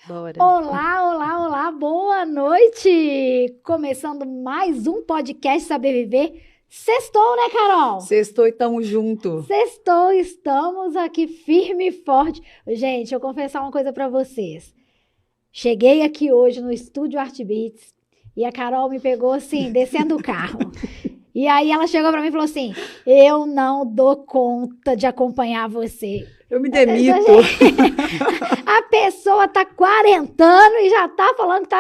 Bora. Olá, olá, olá, boa noite! Começando mais um podcast Saber Viver. Sextou, né, Carol? Sextou e tamo junto. Sextou, estamos aqui firme e forte. Gente, deixa eu confessar uma coisa pra vocês. Cheguei aqui hoje no estúdio Art Beats e a Carol me pegou assim, descendo o carro. E aí ela chegou pra mim e falou assim, eu não dou conta de acompanhar você. Eu me demito. A pessoa tá quarentando e já tá falando que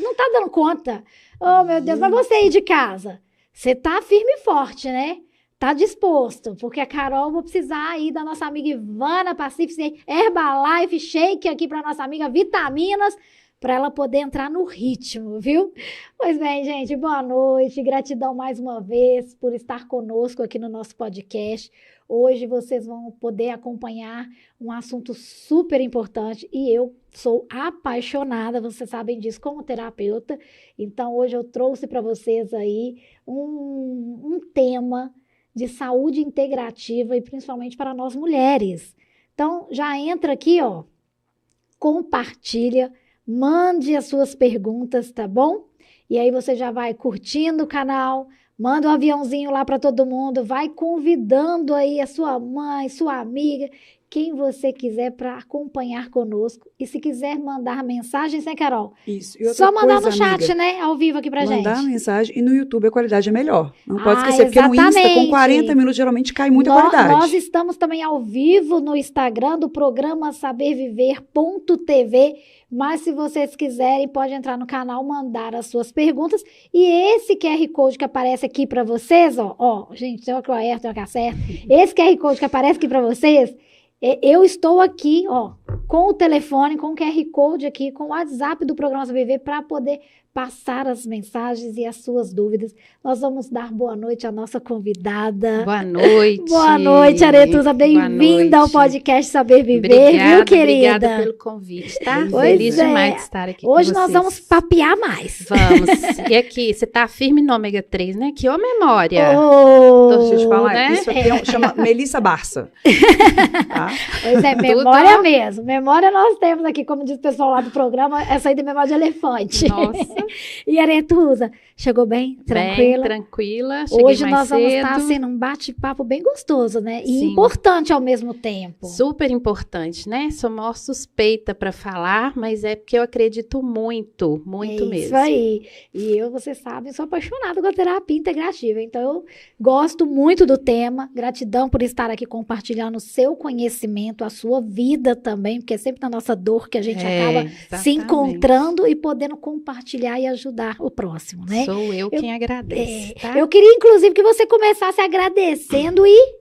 não tá dando conta. Oh, meu Deus, mas você aí de casa, você tá firme e forte, né? Tá disposto, porque a Carol vou precisar aí da nossa amiga Ivana Pacific, Herbalife Shake aqui pra nossa amiga Vitaminas, para ela poder entrar no ritmo, viu? Pois bem, gente, boa noite, gratidão mais uma vez por estar conosco aqui no nosso podcast. Hoje vocês vão poder acompanhar um assunto super importante e eu sou apaixonada, vocês sabem disso, como terapeuta. Então, hoje eu trouxe para vocês aí um tema de saúde integrativa e principalmente para nós mulheres. Então, já entra aqui, ó, compartilha, mande as suas perguntas, tá bom? E aí você já vai curtindo o canal, manda um aviãozinho lá para todo mundo, vai convidando aí a sua mãe, sua amiga, quem você quiser para acompanhar conosco. E se quiser mandar mensagens, né, Carol? Isso. E outra só mandar coisa, no chat, amiga, né? Ao vivo aqui pra gente. mandar mensagem e no YouTube a qualidade é melhor. Não pode esquecer, porque no exatamente. Insta, com 40 minutos, geralmente cai muita qualidade. Nós estamos também ao vivo no Instagram do programa saberviver.tv, mas se vocês quiserem, pode entrar no canal, mandar as suas perguntas. E esse QR Code que aparece aqui para vocês, ó, gente, tem o que eu erro, tem o que acerto. Esse QR Code que aparece aqui para vocês, eu estou aqui, ó, com o telefone, com o QR Code aqui, com o WhatsApp do programa Saber Viver para poder passar as mensagens e as suas dúvidas. Nós vamos dar boa noite à nossa convidada. Boa noite. Boa noite, Aretusa. Bem-vinda ao podcast Saber Viver, obrigada, viu, querida? Obrigada pelo convite, tá? Pois Feliz é. demais de estar aqui Hoje com nós vocês. vamos papear mais. Vamos. E aqui, você tá firme no ômega 3, né? Que ô memória. Deixa eu te falar, né? isso aqui chama Melissa Barça. Tá? Pois é, memória mesmo. Memória nós temos aqui, como diz o pessoal lá do programa, essa aí de memória de elefante. Nossa. E Aretusa, chegou bem? Tranquila? Bem tranquila. Cheguei Hoje mais nós vamos cedo. estar sendo um bate-papo bem gostoso, né? E Sim. importante ao mesmo tempo. Super importante, né? Sou maior suspeita para falar, mas é porque eu acredito muito mesmo. Isso aí. E eu, você sabe, sou apaixonada com a terapia integrativa. Então, eu gosto muito do tema. Gratidão por estar aqui compartilhando o seu conhecimento, a sua vida também, porque é sempre na nossa dor que a gente acaba se exatamente. encontrando e podendo compartilhar e ajudar o próximo, né? Sou eu quem agradece, tá? Eu queria, inclusive, que você começasse agradecendo e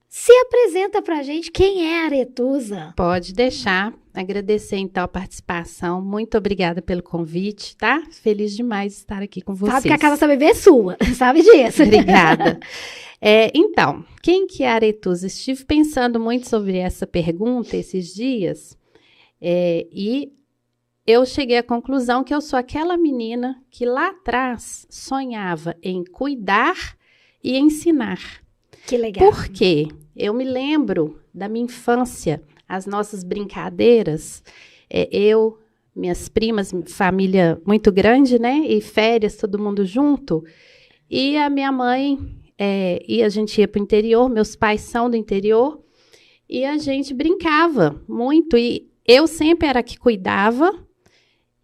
se apresenta pra gente quem é a Aretusa. Pode deixar. Agradecer, então, a participação. Muito obrigada pelo convite, tá? Feliz demais de estar aqui com vocês. Sabe que a Casa Saber Viver é sua, sabe disso. Obrigada. Então, quem que é a Aretusa? Estive pensando muito sobre essa pergunta esses dias e eu cheguei à conclusão que eu sou aquela menina que lá atrás sonhava em cuidar e ensinar. Que legal. Por quê? Eu me lembro da minha infância, as nossas brincadeiras, eu, minhas primas, família muito grande, né? E férias, todo mundo junto. E a minha mãe, e a gente ia para o interior, meus pais são do interior, e a gente brincava muito. E eu sempre era a que cuidava,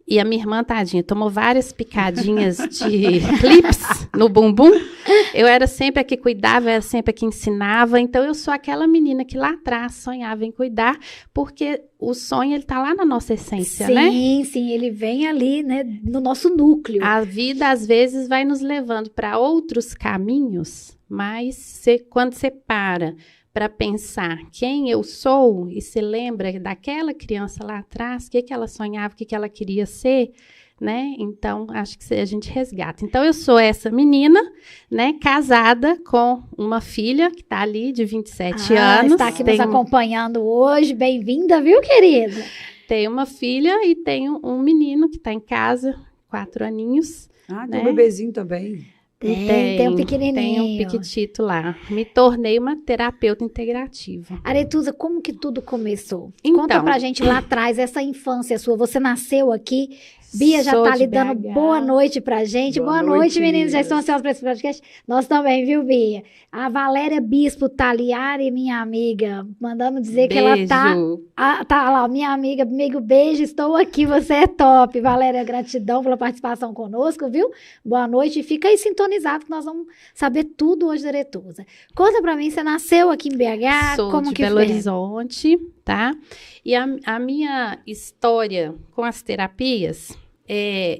e a minha irmã, tadinha, tomou várias picadinhas de clips no bumbum. Eu era sempre a que cuidava, eu era sempre a que ensinava. Então, eu sou aquela menina que lá atrás sonhava em cuidar, porque o sonho, ele tá lá na nossa essência, sim, né? Sim, ele vem ali, né, no nosso núcleo. A vida, às vezes, vai nos levando para outros caminhos, mas quando você para pensar quem eu sou e se lembra daquela criança lá atrás, o que ela sonhava, o que ela queria ser, né? Então, acho que a gente resgata. Então, eu sou essa menina, né, casada com uma filha que está ali de 27 anos. Está aqui nos acompanhando hoje. Bem-vinda, viu, querida? Tenho uma filha e tenho um menino que está em casa, 4 aninhos. Ah, tem né? um bebezinho também. Tem um pequenininho. Tem um piquitito lá. Me tornei uma terapeuta integrativa. Aretusa, como que tudo começou? Então, Conta pra gente lá atrás, essa infância sua. Você nasceu aqui. Bia já sou tá de lhe dando BH. boa noite pra gente. Boa noite, meninos. Já estão ansiosos pra esse podcast? Nós também, viu, Bia? A Valéria Bispo Taliari, minha amiga, mandando dizer que ela tá... tá lá, minha amiga, beijo, estou aqui, você é top. Valéria, gratidão pela participação conosco, viu? Boa noite e fica aí sintonizado que nós vamos saber tudo hoje da Aretusa. Conta pra mim, você nasceu aqui em BH? Sou como de que Belo foi? Horizonte, tá? E a minha história com as terapias,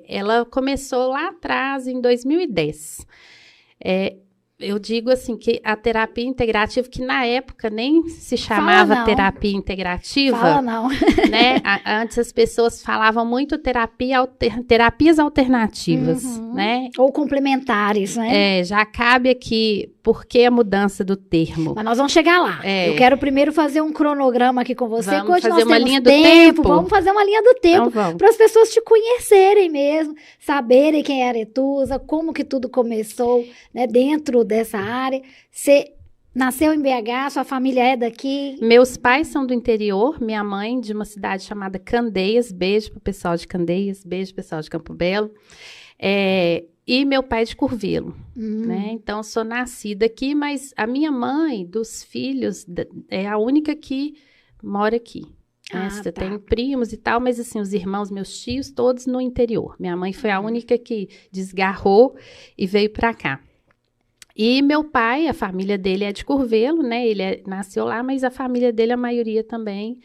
ela começou lá atrás, em 2010. Eu digo assim, que a terapia integrativa, que na época nem se chamava terapia integrativa. Fala não. Né? Antes as pessoas falavam muito terapias alternativas, né? Ou complementares, né? Já cabe aqui, por que a mudança do termo? Mas nós vamos chegar lá. Eu quero primeiro fazer um cronograma aqui com você. Vamos hoje fazer nós uma temos linha do tempo? Vamos fazer uma linha do tempo. Então, para as pessoas te conhecerem mesmo, saberem quem é Aretusa, como que tudo começou, né, dentro dessa área. Você nasceu em BH, sua família é daqui? Meus pais são do interior, minha mãe de uma cidade chamada Candeias, beijo pro pessoal de Candeias, beijo pro pessoal de Campo Belo. E meu pai de Curvelo, né? Então, sou nascida aqui, mas a minha mãe, dos filhos, é a única que mora aqui. Né? Você tem primos e tal, mas assim, os irmãos, meus tios, todos no interior. Minha mãe foi a única que desgarrou e veio para cá. E meu pai, a família dele é de Curvelo, né? Ele nasceu lá, mas a família dele, a maioria também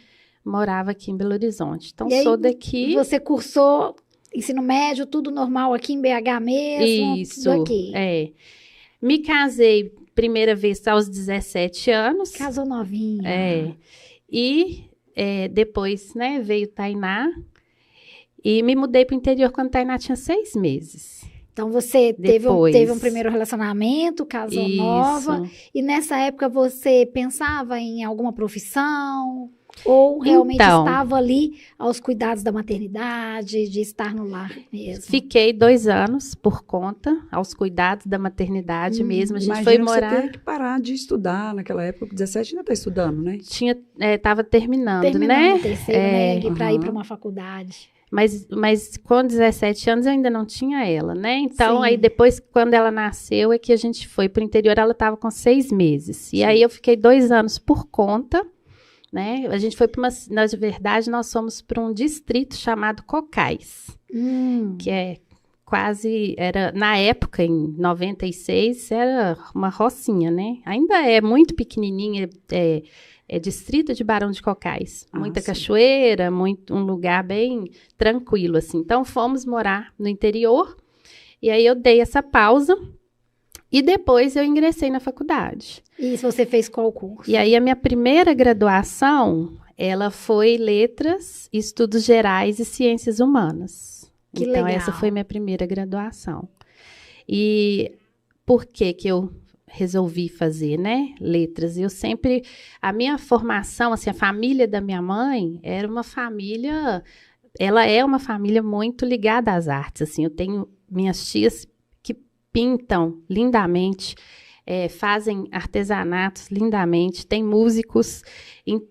morava aqui em Belo Horizonte. Então, sou daqui. Você cursou ensino médio, tudo normal aqui em BH mesmo? Isso, tudo aqui. Me casei primeira vez aos 17 anos. Casou novinha. E depois, né, veio Tainá. E me mudei para o interior quando Tainá tinha 6 meses. Então, você teve um primeiro relacionamento, casou nova. E nessa época, você pensava em alguma profissão? Ou realmente estava ali aos cuidados da maternidade, de estar no lar mesmo? Fiquei 2 anos por conta, aos cuidados da maternidade mesmo. A gente foi morar... Você teve que parar de estudar naquela época. Com 17 ainda está estudando, né? Estava terminando, né? O terceiro, né? Para ir para uma faculdade. Mas com 17 anos eu ainda não tinha ela, né? Então, aí depois, quando ela nasceu, é que a gente foi para o interior, ela estava com 6 meses. E aí eu fiquei 2 anos por conta, né? A gente foi para na verdade, nós fomos para um distrito chamado Cocais, que na época, em 96, era uma rocinha, né? Ainda é muito pequenininha, é distrito de Barão de Cocais. Muita cachoeira, um lugar bem tranquilo, assim. Então, fomos morar no interior, e aí eu dei essa pausa, e depois eu ingressei na faculdade. E você fez qual curso? E aí, a minha primeira graduação, ela foi Letras, Estudos Gerais e Ciências Humanas. Que então, legal. Essa foi minha primeira graduação. E por que eu resolvi fazer, né, letras? A minha formação, assim, a família da minha mãe ela é uma família muito ligada às artes, assim, eu tenho minhas tias que pintam lindamente, fazem artesanatos lindamente, tem músicos,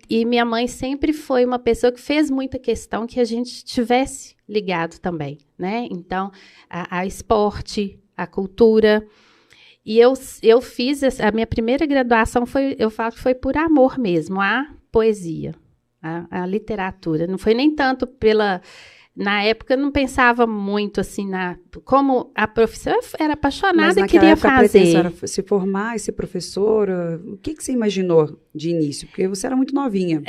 e minha mãe sempre foi uma pessoa que fez muita questão que a gente tivesse ligado também, né? Então, a esporte, a cultura. E eu fiz, a minha primeira graduação eu falo que foi por amor mesmo, à poesia, à literatura. Não foi nem tanto na época eu não pensava muito assim, como a profissão, eu era apaixonada e queria fazer. Mas naquela época a pretensão era se formar e ser professora, o que você imaginou de início? Porque você era muito novinha.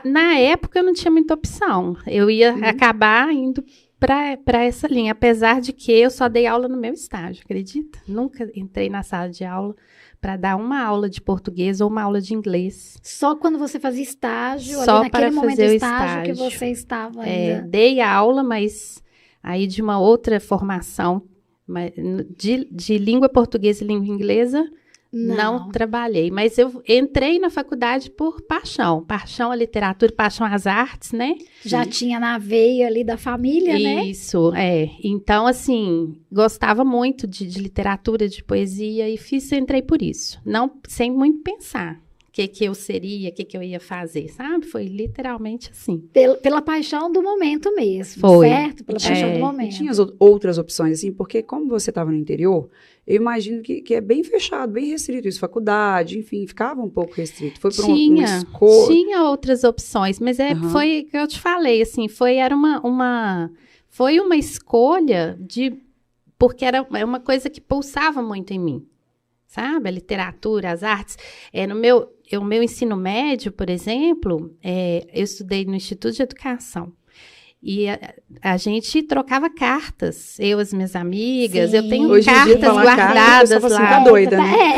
Na época eu não tinha muita opção, eu ia acabar indo para essa linha, apesar de que eu só dei aula no meu estágio, acredita? Nunca entrei na sala de aula para dar uma aula de português ou uma aula de inglês. Só quando você fazia estágio, só ali naquele momento do estágio que você estava ainda... Dei aula, mas aí de uma outra formação de língua portuguesa e língua inglesa, Não trabalhei, mas eu entrei na faculdade por paixão à literatura, paixão às artes, né? Já tinha na veia ali da família, né? Isso, Então, assim, gostava muito de literatura, de poesia e entrei por isso. Não, sem muito pensar o que eu seria, o que eu ia fazer, sabe? Foi literalmente assim. Pela paixão do momento mesmo, Foi. certo? Pela paixão do E momento. tinha outras opções, assim, porque como você estava no interior, eu imagino que é bem fechado, bem restrito isso, faculdade, enfim, ficava um pouco restrito. Foi por uma escolha. Tinha outras opções, mas foi o que eu te falei, assim, foi uma escolha porque era uma coisa que pulsava muito em mim, sabe? A literatura, as artes. O meu ensino médio, por exemplo, eu estudei no Instituto de Educação. E a gente trocava cartas, eu e as minhas amigas. Sim. Eu tenho Hoje em dia, cartas falar guardadas carta, lá. assim, tá doida, né?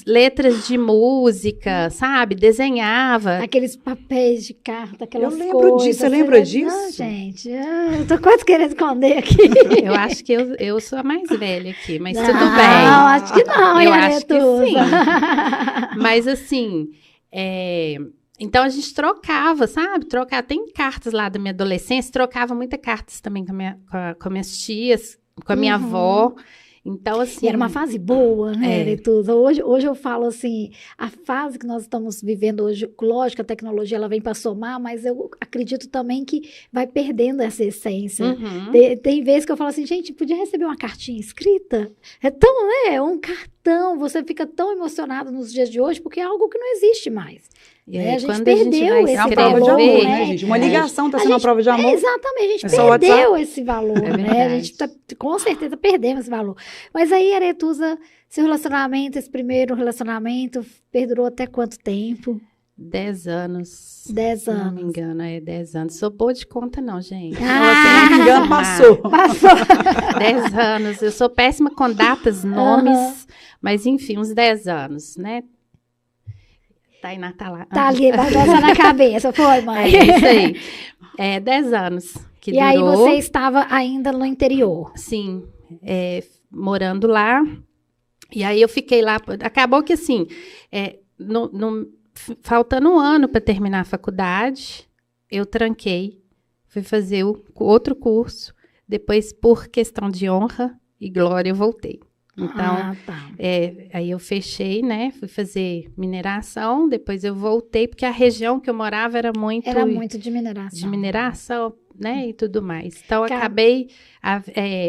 Letras de música, sabe? Desenhava. Aqueles papéis de carta, aquelas coisas. Eu lembro disso, você lembra disso? Não, gente, eu tô quase querendo esconder aqui. Eu acho que eu sou a mais velha aqui, mas Não, tudo bem. Não, acho que não, Eu acho que Aretusa. sim. Mas assim, então a gente trocava, sabe? Tem cartas lá da minha adolescência, trocava muitas cartas também com minhas tias, com a minha avó. Então, assim... E era uma fase boa, né, Aretusa? Hoje eu falo assim, a fase que nós estamos vivendo hoje, lógico, a tecnologia ela vem para somar, mas eu acredito também que vai perdendo essa essência. Uhum. Tem vezes que eu falo assim, gente, podia receber uma cartinha escrita? Um cartão, você fica tão emocionado nos dias de hoje, porque é algo que não existe mais. E aí, a gente quando perdeu esse É uma valor, prova de amor, né? né, gente? Uma ligação está sendo uma prova de amor. Exatamente, a gente É só perdeu esse valor, É né? A gente com certeza perdemos esse valor. Mas aí, Aretusa, seu relacionamento, esse primeiro relacionamento, perdurou até quanto tempo? 10 anos. 10 Se não me anos. engano, 10 anos. Sou boa de conta, não, gente. Se não me engano, passou. Passou. 10 anos. Eu sou péssima com datas, nomes, mas enfim, uns 10 anos, né? Tainá tá lá. Tá ali, vai passar na cabeça, foi, mãe? É isso aí. 10 anos que durou. Aí você estava ainda no interior. Sim, morando lá. E aí eu fiquei lá. Acabou que assim, faltando um ano para terminar a faculdade, eu tranquei. Fui fazer outro curso. Depois, por questão de honra e glória, eu voltei. Então, tá. aí eu fechei, né? Fui fazer mineração, depois eu voltei, porque a região que eu morava era muito de mineração. De mineração, né? E tudo mais. Então, acabei...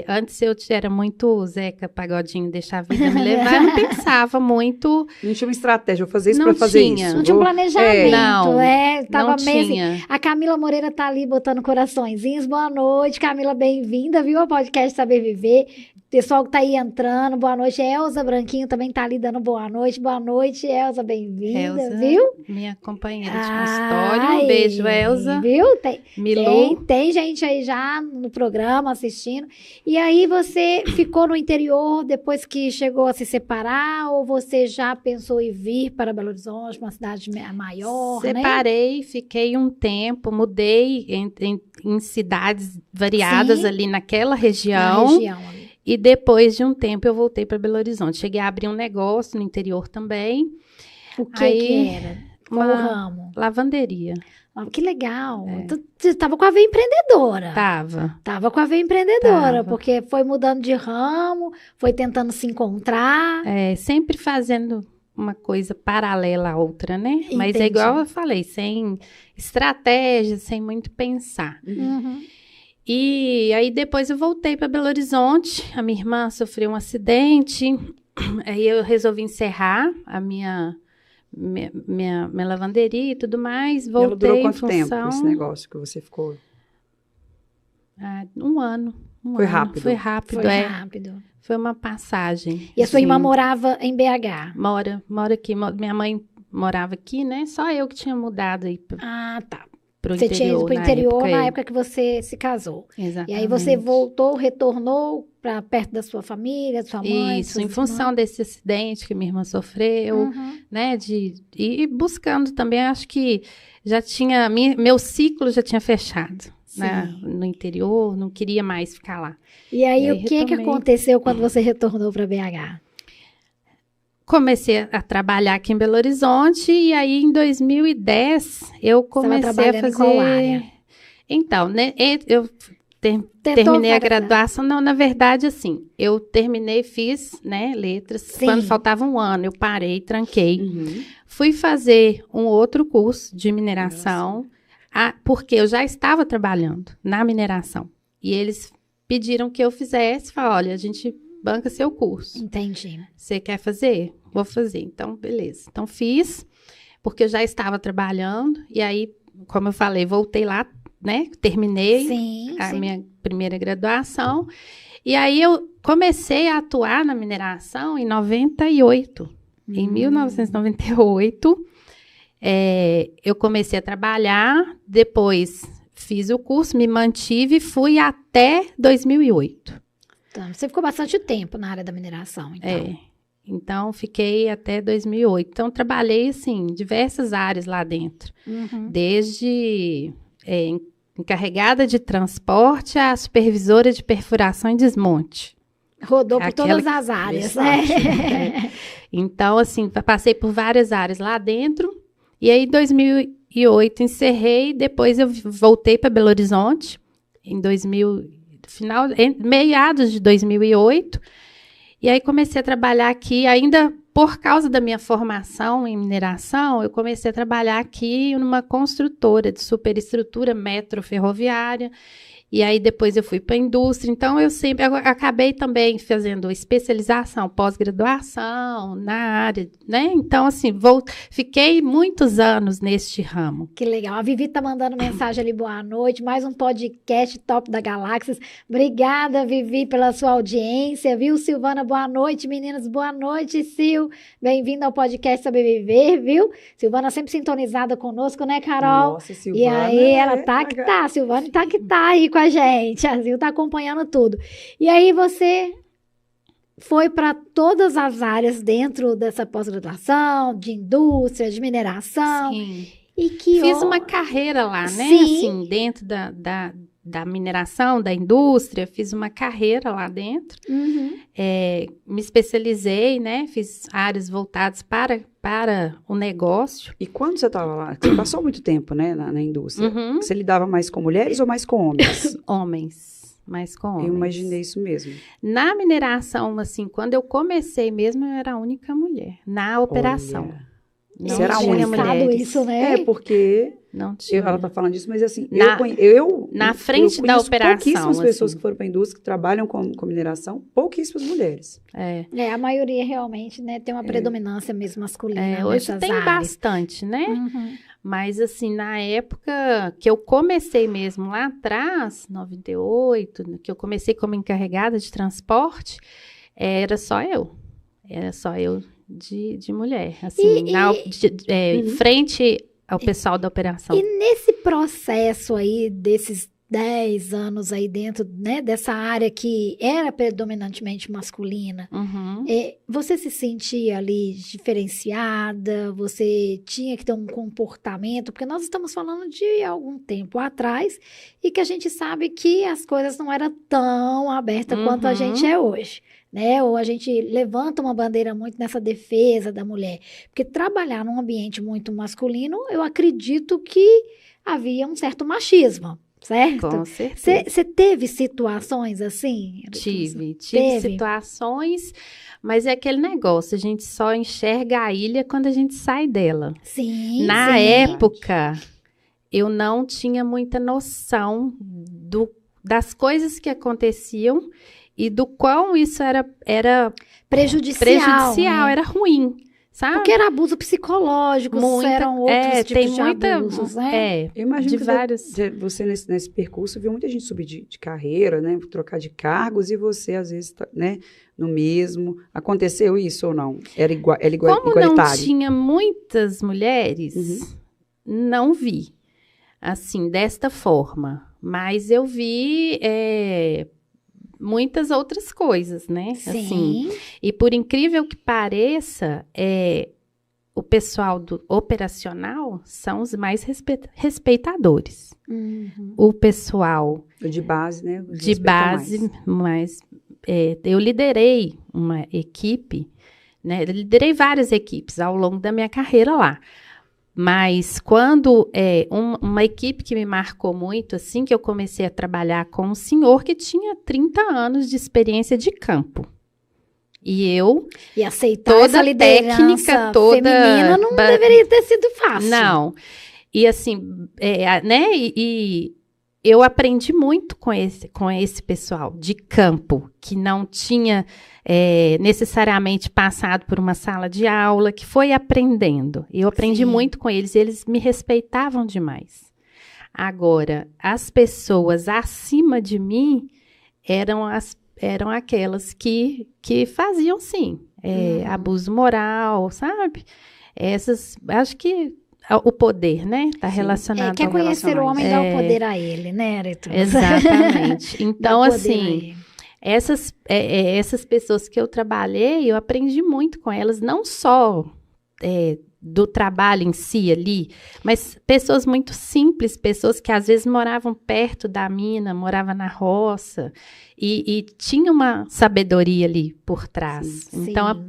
antes eu era muito Zeca Pagodinho, deixar a vida me levar. Eu não pensava muito... Não tinha uma estratégia, vou fazer isso para fazer isso. Não tinha um planejamento. Não tinha. A Camila Moreira tá ali botando coraçõezinhos. Boa noite, Camila, bem-vinda, viu? Ao podcast Saber Viver. Pessoal que tá aí entrando, boa noite. Elza Branquinho também tá ali dando boa noite. Boa noite, Elza, bem-vinda, viu? Minha companheira de consultório. Um beijo, Elza. Viu? Milu. Tem gente aí já no programa assistindo. E aí você ficou no interior depois que chegou a se separar, ou você já pensou em vir para Belo Horizonte, uma cidade maior, Separei, fiquei um tempo, mudei em cidades variadas ali naquela região. Ali. E depois de um tempo eu voltei para Belo Horizonte. Cheguei a abrir um negócio no interior também. O que era? Qual o ramo? Lavanderia. Que legal. Você estava com a veia empreendedora. Tava com a veia empreendedora, porque foi mudando de ramo, foi tentando se encontrar. Sempre fazendo uma coisa paralela à outra, né? Entendi. Mas é igual eu falei, sem estratégia, sem muito pensar. Uhum. E aí depois eu voltei para Belo Horizonte, a minha irmã sofreu um acidente, aí eu resolvi encerrar a minha lavanderia e tudo mais, voltei. Ela durou quanto tempo esse negócio que você ficou? Um ano. Foi rápido? Foi rápido, Foi rápido. Foi uma passagem. E a sua irmã morava em BH? Mora aqui. Minha mãe morava aqui, né? Só eu que tinha mudado aí tá. Pro você interior, tinha ido pro interior época, na época que você se casou. Exatamente. E aí você voltou, retornou para perto da sua família, da sua mãe? Isso, em função desse acidente que minha irmã sofreu, né? E buscando também, acho que já tinha, meu ciclo já tinha fechado. Né, no interior, não queria mais ficar lá. E aí o que aconteceu quando você retornou para BH? comecei a trabalhar aqui em Belo Horizonte e aí em 2010 eu comecei a fazer... Em qual área? Então, né, eu terminei a graduação. Não, na verdade, assim, eu terminei, fiz, né, letras. Sim. Quando faltava um ano, eu parei, tranquei. Fui fazer um outro curso de mineração, porque eu já estava trabalhando na mineração. E eles pediram que eu fizesse, falaram, olha, a gente banca seu curso. Entendi. Você quer fazer? Vou fazer. Então, beleza. Então, fiz, porque eu já estava trabalhando. E aí, como eu falei, voltei lá, né? Terminei a minha primeira graduação. E aí, eu comecei a atuar na mineração em 98. Em 1998, eu comecei a trabalhar, depois fiz o curso, me mantive e fui até 2008. Então, você ficou bastante tempo na área da mineração, então. Então, fiquei até 2008. Então, trabalhei, assim, em diversas áreas lá dentro. Desde encarregada de transporte a supervisora de perfuração e desmonte. Rodou por todas as áreas, né? Então, assim, passei por várias áreas lá dentro. E aí, em 2008, encerrei. Depois, eu voltei para Belo Horizonte, meados de 2008. E aí, comecei a trabalhar aqui, ainda por causa da minha formação em mineração, eu comecei a trabalhar aqui numa construtora de superestrutura metroferroviária. E aí, depois eu fui para a indústria. Então, eu acabei também fazendo especialização, pós-graduação na área, né? Então, assim, fiquei muitos anos neste ramo. Que legal. A Vivi tá mandando mensagem ali, boa noite. Mais um podcast top da Galáxias. Obrigada, Vivi, pela sua audiência, viu? Silvana, boa noite, meninas. Boa noite, Sil. Bem-vinda ao podcast Saber Viver, viu? Silvana sempre sintonizada conosco, né, Carol? Nossa, Silvana. E aí, ela tá que tá. Silvana tá que tá aí com a gente, a Zil tá acompanhando tudo. E aí você foi para todas as áreas dentro dessa pós-graduação, de indústria, de mineração. Sim. E que fiz uma carreira lá, né? Sim. Assim, dentro da mineração, da indústria, fiz uma carreira lá dentro. Me especializei, né? Fiz áreas voltadas para o negócio. E quando você estava lá, você passou muito tempo, né, na indústria. Você lidava mais com mulheres ou mais com homens? Homens, mais com homens. Eu imaginei isso mesmo. Na mineração, assim, quando eu comecei mesmo, eu era a única mulher na operação. Olha. Não Será tinha mulheres. Isso, né? Porque não tinha. Ela está falando disso, mas assim, na frente da operação, pouquíssimas pessoas assim, que foram para a indústria, que trabalham com mineração, pouquíssimas mulheres. A maioria realmente, né, tem uma predominância mesmo masculina. Hoje tem áreas. bastante, né? Mas assim, na época que eu comecei mesmo lá atrás, 98, que eu comecei como encarregada de transporte, era só eu de mulher, assim, frente ao pessoal da operação. E nesse processo aí, desses 10 anos aí dentro, né, dessa área que era predominantemente masculina, você se sentia ali diferenciada? Você tinha que ter um comportamento? Porque nós estamos falando de algum tempo atrás e que a gente sabe que as coisas não eram tão abertas quanto a gente é hoje. Né? Ou a gente levanta uma bandeira muito nessa defesa da mulher. Porque trabalhar num ambiente muito masculino, eu acredito que havia um certo machismo, certo? Com certeza. Você teve situações assim? Tive situações, mas é aquele negócio, a gente só enxerga a ilha quando a gente sai dela. Sim, Na época, eu não tinha muita noção das coisas que aconteciam e do quão isso era prejudicial, né? Era ruim, sabe? Porque era abuso psicológico, eram outros tipos de abusos, né? Eu imagino de que vários... você nesse percurso viu muita gente subir de carreira, né? Trocar de cargos e você, às vezes, né? No mesmo. Aconteceu isso ou não? Era igualitário? Como não tinha muitas mulheres, não vi, assim, desta forma. Mas eu vi... muitas outras coisas, né? Sim. Assim, e por incrível que pareça, o pessoal do operacional são os mais respeitadores. O pessoal... De base, né? De base, mas eu liderei uma equipe, né? Eu liderei várias equipes ao longo da minha carreira lá. Mas quando uma equipe que me marcou muito, assim, que eu comecei a trabalhar com um senhor que tinha 30 anos de experiência de campo. E aceitar toda essa liderança técnica, toda feminina não deveria ter sido fácil. Não. E assim, né? E eu aprendi muito com esse pessoal de campo, que não tinha necessariamente passado por uma sala de aula, que foi aprendendo. Eu aprendi muito com eles, e eles me respeitavam demais. Agora, as pessoas acima de mim eram aquelas que faziam, sim, abuso moral, sabe? Acho que o poder, né? Está relacionado quer conhecer o homem, dá o poder a ele, né, Aretusa? Exatamente. Então, assim, essas pessoas que eu trabalhei, eu aprendi muito com elas, não só do trabalho em si ali, mas pessoas muito simples, pessoas que às vezes moravam perto da mina, moravam na roça, e tinha uma sabedoria ali por trás. Sim, então,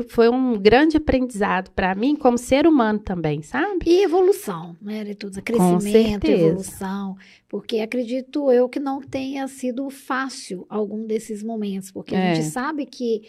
foi um grande aprendizado para mim, como ser humano também, sabe? E evolução, né, Aretusa? Crescimento, evolução. Porque acredito eu que não tenha sido fácil algum desses momentos. Porque a gente sabe que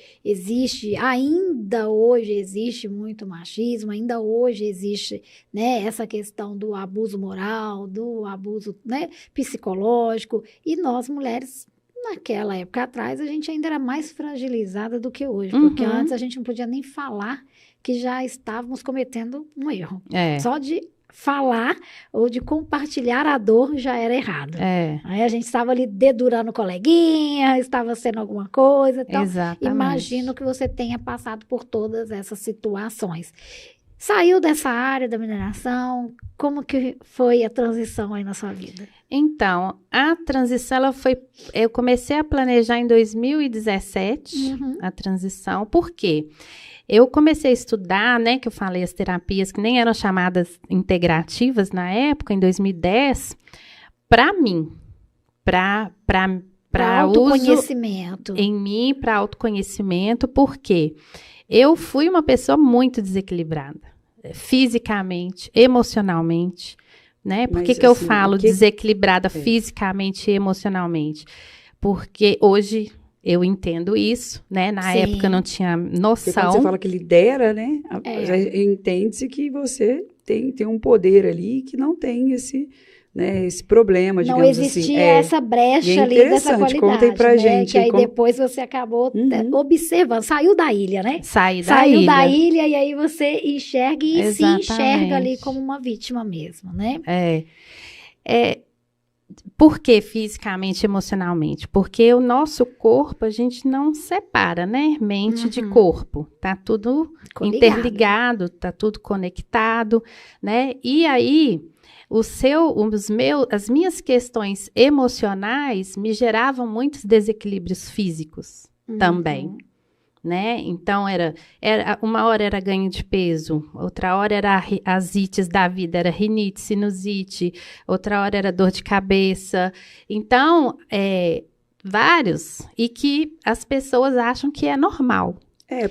ainda hoje existe muito machismo, ainda hoje existe, né, essa questão do abuso moral, do abuso, né, psicológico. E nós, mulheres, naquela época atrás, a gente ainda era mais fragilizada do que hoje. Porque antes a gente não podia nem falar que já estávamos cometendo um erro. Só de falar ou de compartilhar a dor já era errado. Aí a gente estava ali dedurando o coleguinha, estava sendo alguma coisa. Então, imagino que você tenha passado por todas essas situações. Saiu dessa área da mineração, como que foi a transição aí na sua vida? Então, a transição, eu comecei a planejar em 2017, a transição, por quê? Eu comecei a estudar, né, que eu falei as terapias que nem eram chamadas integrativas na época, em 2010, para mim, para autoconhecimento. Uso em mim, para autoconhecimento, porque eu fui uma pessoa muito desequilibrada, fisicamente, emocionalmente, né? Por que eu falo desequilibrada fisicamente e emocionalmente? Porque hoje eu entendo isso, né? Na época eu não tinha noção. Porque quando você fala que lidera, né? Entende-se que você tem um poder ali que não tem esse problema, digamos assim. Não existia essa brecha ali dessa qualidade. Contem pra gente. Que aí depois você acabou observando, saiu da ilha, né? Saiu da ilha e aí você enxerga e se enxerga ali como uma vítima mesmo, né? Por que fisicamente e emocionalmente? Porque o nosso corpo, a gente não separa, né? Mente de corpo. Tá tudo interligado, tá tudo conectado, né? E aí, as minhas questões emocionais me geravam muitos desequilíbrios físicos também, né? Então, uma hora era ganho de peso, outra hora era as ites da vida, era rinite, sinusite, outra hora era dor de cabeça. Então, vários, e que as pessoas acham que é normal.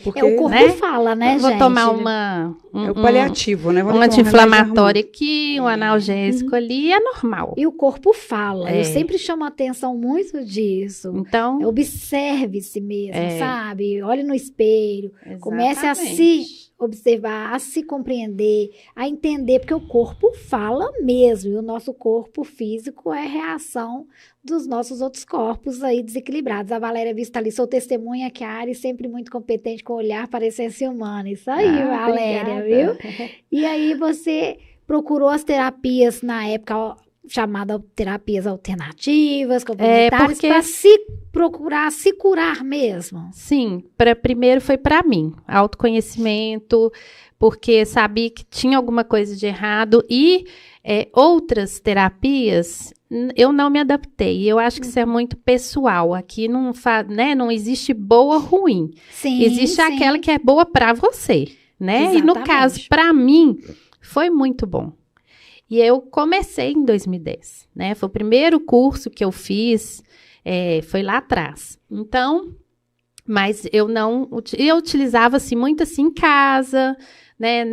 Porque o corpo fala, né, gente? Vou tomar o paliativo, né? Um anti-inflamatório aqui, um analgésico ali, é normal. E o corpo fala. Eu sempre chamo a atenção muito disso. Então, observe-se mesmo, sabe? Olhe no espelho. Exatamente. Comece a se observar, a se compreender, a entender, porque o corpo fala mesmo. E o nosso corpo físico é reação dos nossos outros corpos aí desequilibrados. A Valéria Vista ali, sou testemunha que a Ari sempre muito competente com o olhar para a essência humana. Isso aí, Valéria, obrigada. viu? E aí você procurou as terapias na época chamadas terapias alternativas, complementares, para procurar se curar mesmo. Sim, primeiro foi para mim, autoconhecimento, porque sabia que tinha alguma coisa de errado e outras terapias eu não me adaptei. Eu acho que isso é muito pessoal. Aqui não existe boa ou ruim. Sim, existe aquela que é boa para você, né? Exatamente. E no caso, para mim, foi muito bom. E eu comecei em 2010, né? Foi o primeiro curso que eu fiz, foi lá atrás. Então, Mas eu utilizava assim, muito assim em casa, né,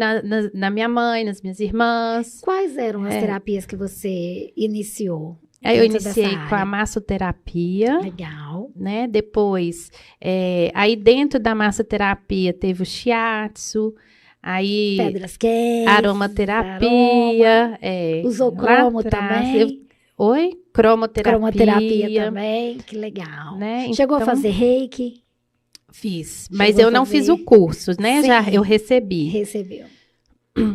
na minha mãe, nas minhas irmãs. Quais eram as terapias que você iniciou? Aí eu iniciei com a massoterapia. Legal. Né? Depois, aí dentro da massoterapia teve o shiatsu, aí pedras quentes, aromaterapia. Usou cromo também? Oi? Cromoterapia. Cromoterapia também, que legal. Né? Chegou a fazer reiki? Fiz, mas eu não fiz o curso, né? Sim. Já eu recebi. Recebeu.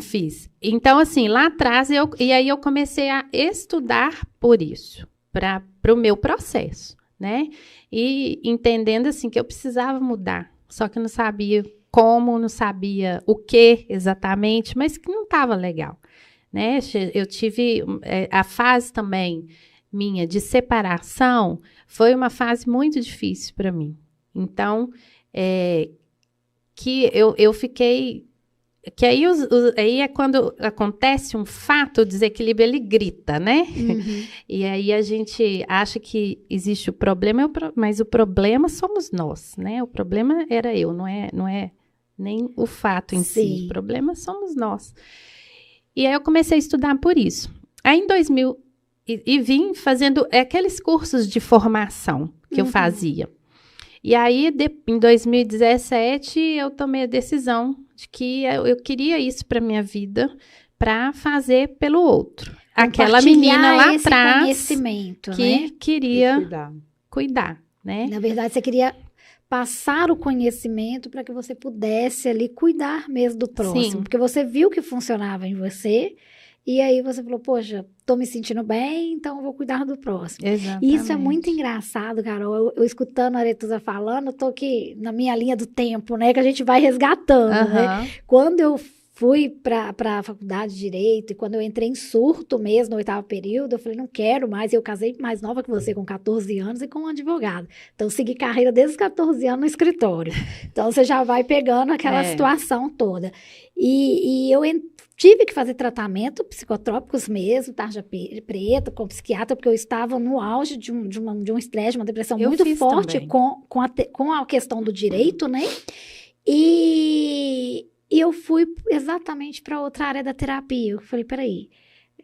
Fiz. Então, assim, lá atrás, e aí eu comecei a estudar por isso, para o meu processo, né? E entendendo, assim, que eu precisava mudar, só que eu não sabia como, não sabia o que exatamente, mas que não estava legal, né? Eu tive a fase também minha de separação, foi uma fase muito difícil para mim. Então, que eu fiquei... Que aí, aí é quando acontece um fato, o desequilíbrio, ele grita, né? Uhum. E aí a gente acha que existe o problema, mas o problema somos nós, né? O problema era eu, não é nem o fato em si. O problema somos nós. E aí eu comecei a estudar por isso. Aí em 2000, e vim fazendo aqueles cursos de formação que eu fazia. E aí, em 2017, eu tomei a decisão de que eu queria isso para minha vida, para fazer pelo outro. Aquela menina lá atrás que queria cuidar, né? Na verdade, você queria passar o conhecimento para que você pudesse ali cuidar mesmo do próximo. Sim. Porque você viu que funcionava em você. E aí você falou, poxa, tô me sentindo bem, então eu vou cuidar do próximo. Exatamente. E isso é muito engraçado, Carol. Eu escutando a Aretusa falando, eu tô aqui na minha linha do tempo, né? Que a gente vai resgatando, né? Quando eu fui para a faculdade de Direito, e quando eu entrei em surto mesmo, no 8º período, eu falei, não quero mais. Eu casei mais nova que você, com 14 anos, e com um advogado. Então, eu segui carreira desde os 14 anos no escritório. Então, você já vai pegando aquela situação toda. E eu tive que fazer tratamento psicotrópicos mesmo, tarja preta, com psiquiatra, porque eu estava no auge de um estresse, de uma depressão muito forte com a questão do direito, né? E eu fui exatamente para outra área da terapia. Eu falei, peraí,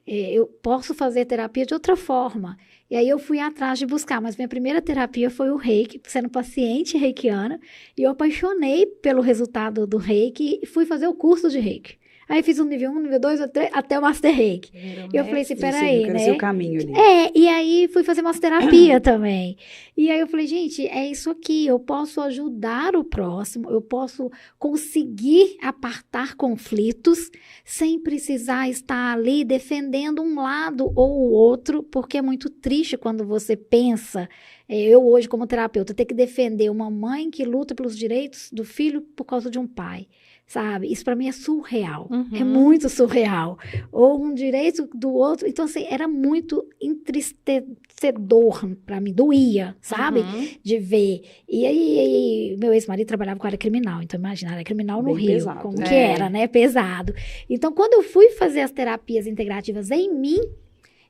eu posso fazer terapia de outra forma. E aí eu fui atrás de buscar, mas minha primeira terapia foi o reiki, sendo paciente reikiana, e eu apaixonei pelo resultado do reiki e fui fazer o curso de reiki. Aí fiz o nível 1, nível 2, até o Master Reiki. E eu falei assim, peraí, né? Seu caminho ali. E aí fui fazer massoterapia também. E aí eu falei, gente, é isso aqui, eu posso ajudar o próximo, eu posso conseguir apartar conflitos sem precisar estar ali defendendo um lado ou o outro, porque é muito triste quando você pensa, eu hoje como terapeuta, ter que defender uma mãe que luta pelos direitos do filho por causa de um pai. Sabe? Isso para mim é surreal. É muito surreal. Ou um direito do outro. Então, assim, era muito entristecedor para mim. Doía, sabe? De ver. E aí, meu ex-marido trabalhava com a área criminal. Então, imagina, a área criminal no Rio. Pesado, como que era, né? Pesado. Então, quando eu fui fazer as terapias integrativas em mim,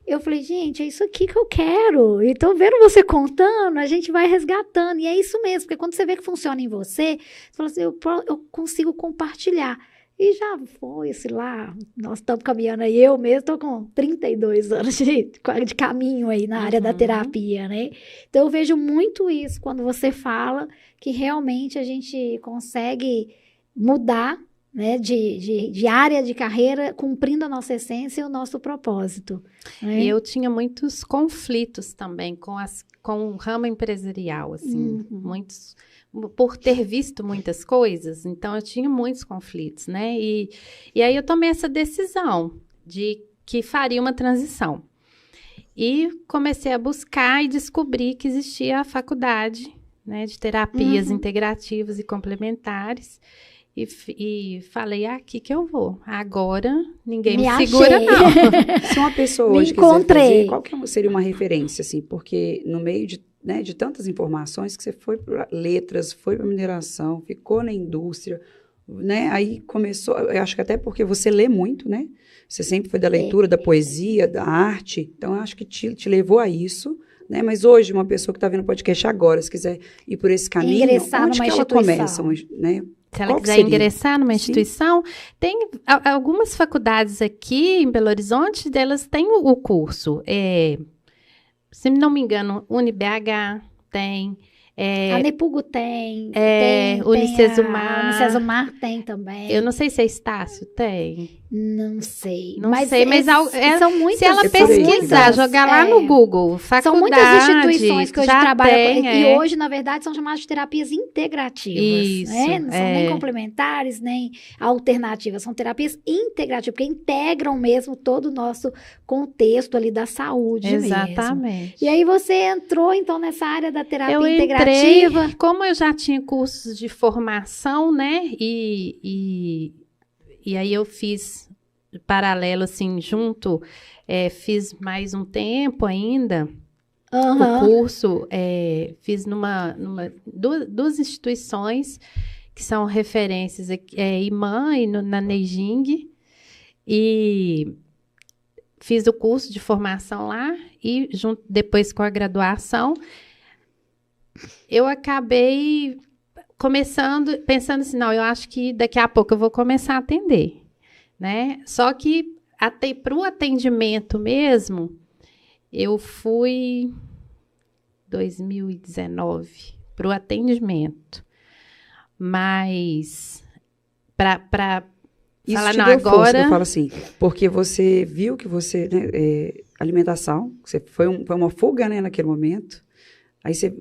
eu falei, gente, é isso aqui que eu quero. Então, vendo você contando, a gente vai resgatando. E é isso mesmo, porque quando você vê que funciona em você, você fala assim, eu consigo compartilhar. E já foi, sei lá, nós estamos caminhando aí, eu mesmo estou com 32 anos de caminho aí na área da terapia, né? Então, eu vejo muito isso quando você fala que realmente a gente consegue mudar, né, de área de carreira, cumprindo a nossa essência e o nosso propósito. Né? E eu tinha muitos conflitos também com o ramo empresarial, assim, muitos, por ter visto muitas coisas, então eu tinha muitos conflitos, né? E aí eu tomei essa decisão de que faria uma transição. E comecei a buscar e descobri que existia a faculdade, né, de terapias integrativas e complementares. E falei, aqui que eu vou. Agora, ninguém me segura, não. Se uma pessoa hoje quiser fazer, qual que seria uma referência, assim? Porque no meio de tantas informações que você foi para letras, foi para mineração, ficou na indústria, né? Aí começou, eu acho que até porque você lê muito, né? Você sempre foi da leitura, da poesia, da arte. Então, eu acho que te levou a isso, né? Mas hoje, uma pessoa que está vendo o podcast agora, se quiser ir por esse caminho, ingressar onde numa que ela instituição. começa, né? Se ela Qual que quiser seria? ingressar numa instituição, tem algumas faculdades aqui em Belo Horizonte, delas têm o curso. Se não me engano, UniBH tem. A Nepugo tem. Unicesumar. A Unicesumar tem também. Eu não sei se a Estácio tem. Não sei. Não sei, mas são muitas. Se ela É por aí, pesquisar, jogar lá no Google, faculdade, são muitas instituições que hoje já trabalham tem, e hoje, na verdade, são chamadas de terapias integrativas. Isso, né? Não são nem complementares, nem alternativas. São terapias integrativas, porque integram mesmo todo o nosso contexto ali da saúde Exatamente. mesmo. E aí você entrou, então, nessa área da terapia eu integrativa. Entrei, como eu já tinha cursos de formação, né, e aí eu fiz paralelo, assim, junto, fiz mais um tempo ainda, o curso, fiz duas instituições que são referências, IMAN e na Neijing, e fiz o curso de formação lá, e depois com a graduação, eu acabei pensando assim, não, eu acho que daqui a pouco eu vou começar a atender, né? Só que para o atendimento mesmo, eu fui 2019 para o atendimento, mas para falar não deu força, agora, eu falo assim, porque você viu que você, né, alimentação, foi uma fuga, né, naquele momento. Aí você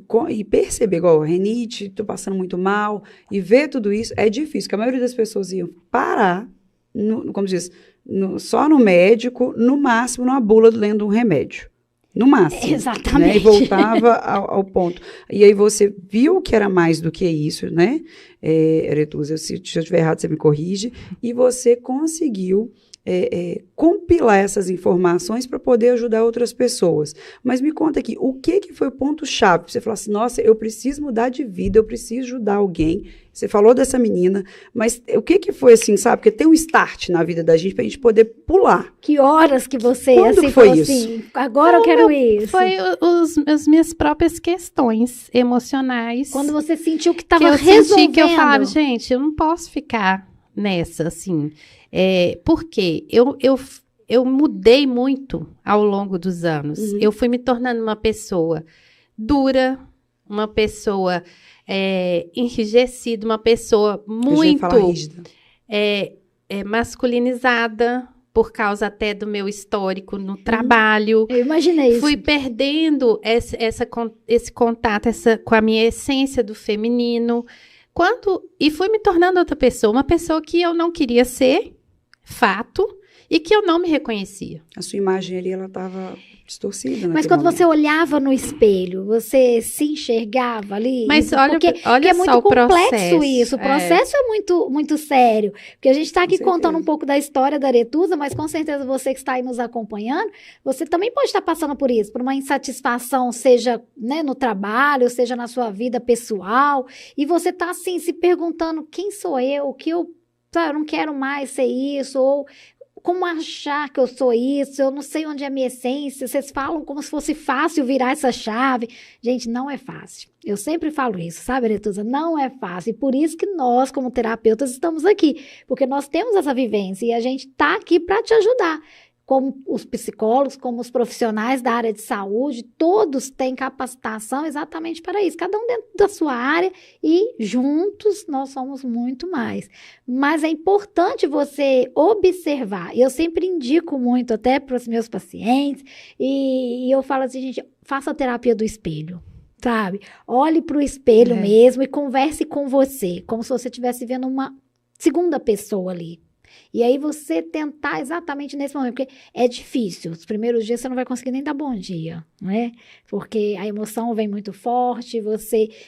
perceber, igual renite, tô passando muito mal, e ver tudo isso é difícil, porque a maioria das pessoas iam parar, como diz, só no médico, no máximo numa bula lendo um remédio. No máximo. Exatamente. Né? E voltava ao ponto. E aí você viu que era mais do que isso, né? Aretusa, se eu estiver errado, você me corrige. E você conseguiu compilar essas informações para poder ajudar outras pessoas. Mas me conta aqui, o que foi o ponto-chave? Você falou assim, nossa, eu preciso mudar de vida, eu preciso ajudar alguém. Você falou dessa menina, mas o que foi assim, sabe? Porque tem um start na vida da gente para a gente poder pular. Que horas que você Quando assim, foi falou isso? assim, agora eu quero isso? Foi as minhas próprias questões emocionais. Quando você sentiu que estava resolvendo. resolvendo. Que eu falava, gente, eu não posso ficar nessa, assim. Porque eu mudei muito ao longo dos anos. Uhum. Eu fui me tornando uma pessoa dura, uma pessoa enrijecida, uma pessoa muito rígida. masculinizada, por causa até do meu histórico no trabalho. Eu imaginei isso. Fui perdendo esse contato com a minha essência do feminino. E fui me tornando outra pessoa, uma pessoa que eu não queria ser, fato, e que eu não me reconhecia. A sua imagem ali, ela estava distorcida. Mas quando você olhava no espelho, você se enxergava ali? Mas olha porque é muito só o complexo processo. isso. O processo é muito, muito sério. Porque a gente está aqui Com contando certeza. um pouco da história da Aretusa, mas com certeza você que está aí nos acompanhando, você também pode estar passando por isso, por uma insatisfação, seja, né, no trabalho, seja na sua vida pessoal, e você está assim, se perguntando quem sou eu, eu não quero mais ser isso, ou como achar que eu sou isso, eu não sei onde é a minha essência, vocês falam como se fosse fácil virar essa chave. Gente, não é fácil. Eu sempre falo isso, sabe, Aretusa? Não é fácil. E por isso que nós, como terapeutas, estamos aqui. Porque nós temos essa vivência e a gente está aqui para te ajudar. Como os psicólogos, como os profissionais da área de saúde, todos têm capacitação exatamente para isso. Cada um dentro da sua área e juntos nós somos muito mais. Mas é importante você observar. Eu sempre indico muito até para os meus pacientes e eu falo assim, gente, faça a terapia do espelho. Sabe? Olhe para o espelho mesmo e converse com você, como se você estivesse vendo uma segunda pessoa ali. E aí você tentar exatamente nesse momento, porque é difícil. Os primeiros dias você não vai conseguir nem dar bom dia, né? Porque a emoção vem muito forte,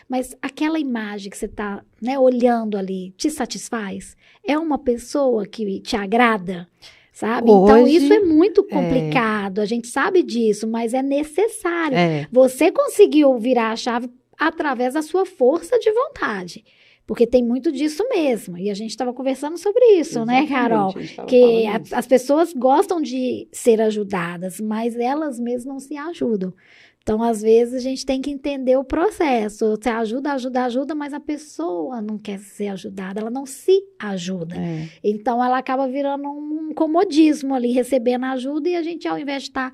mas aquela imagem que você está, né, olhando ali, te satisfaz? É uma pessoa que te agrada? Sabe? Hoje, então, isso é muito complicado, a gente sabe disso, mas é necessário. Você conseguiu virar a chave através da sua força de vontade. Porque tem muito disso mesmo. E a gente estava conversando sobre isso, exatamente, né, Carol? Que as pessoas gostam de ser ajudadas, mas elas mesmas não se ajudam. Então, às vezes, a gente tem que entender o processo. Você ajuda, mas a pessoa não quer ser ajudada, ela não se ajuda. Então, ela acaba virando um comodismo ali, recebendo ajuda, e a gente, ao invés de estar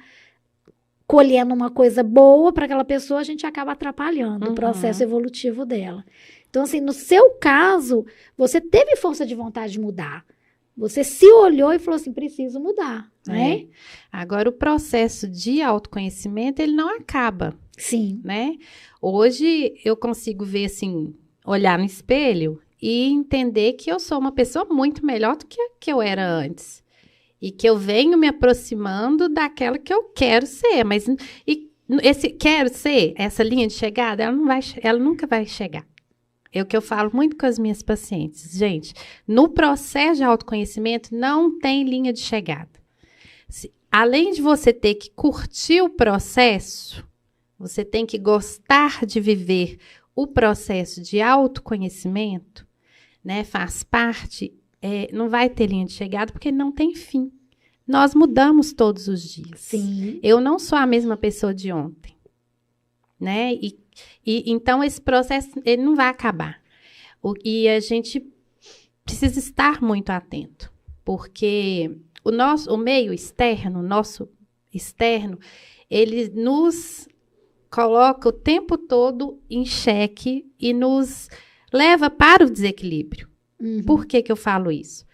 colhendo uma coisa boa para aquela pessoa, a gente acaba atrapalhando o processo evolutivo dela. Então, assim, no seu caso, você teve força de vontade de mudar. Você se olhou e falou assim, preciso mudar, né? Agora, o processo de autoconhecimento, ele não acaba. Sim. Né? Hoje, eu consigo ver, assim, olhar no espelho e entender que eu sou uma pessoa muito melhor do que a que eu era antes. E que eu venho me aproximando daquela que eu quero ser. Mas esse quero ser, essa linha de chegada, ela nunca vai chegar. É o que eu falo muito com as minhas pacientes. Gente, no processo de autoconhecimento não tem linha de chegada. Além de você ter que curtir o processo, você tem que gostar de viver o processo de autoconhecimento, né? Faz parte, não vai ter linha de chegada porque não tem fim. Nós mudamos todos os dias. Sim. Eu não sou a mesma pessoa de ontem, né? E então, esse processo, ele não vai acabar. E a gente precisa estar muito atento, porque o meio externo, o nosso externo, ele nos coloca o tempo todo em xeque e nos leva para o desequilíbrio. Por que eu falo isso?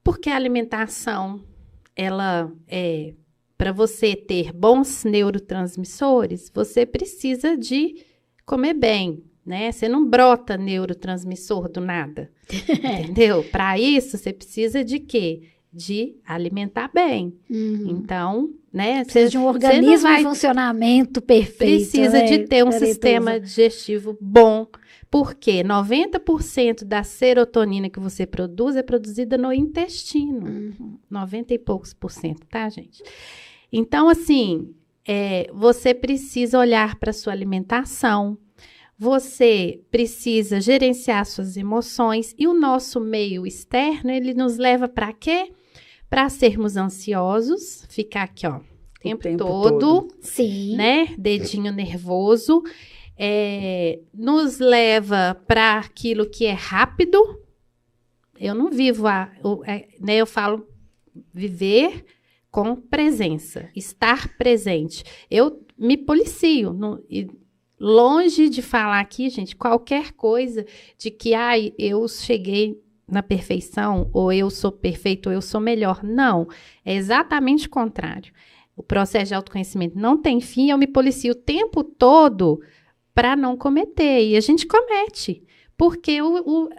Porque a alimentação, ela para você ter bons neurotransmissores, você precisa de comer bem, né? Você não brota neurotransmissor do nada, entendeu? Para isso, você precisa de quê? De alimentar bem. Então, né? Precisa de um organismo em funcionamento perfeito. Precisa de ter um sistema digestivo bom, porque 90% da serotonina que você produz é produzida no intestino. 90 e poucos %, tá, gente? Então, assim, você precisa olhar para a sua alimentação, você precisa gerenciar suas emoções, e o nosso meio externo, ele nos leva para quê? Para sermos ansiosos, ficar aqui, ó, o tempo todo. Sim. Né? Dedinho nervoso, nos leva para aquilo que é rápido. Eu não vivo, né? Eu falo viver com presença, estar presente. Eu me policio, longe de falar aqui, gente, qualquer coisa de que eu cheguei na perfeição, ou eu sou perfeito, ou eu sou melhor. Não, é exatamente o contrário. O processo de autoconhecimento não tem fim, eu me policio o tempo todo para não cometer, e a gente comete. Porque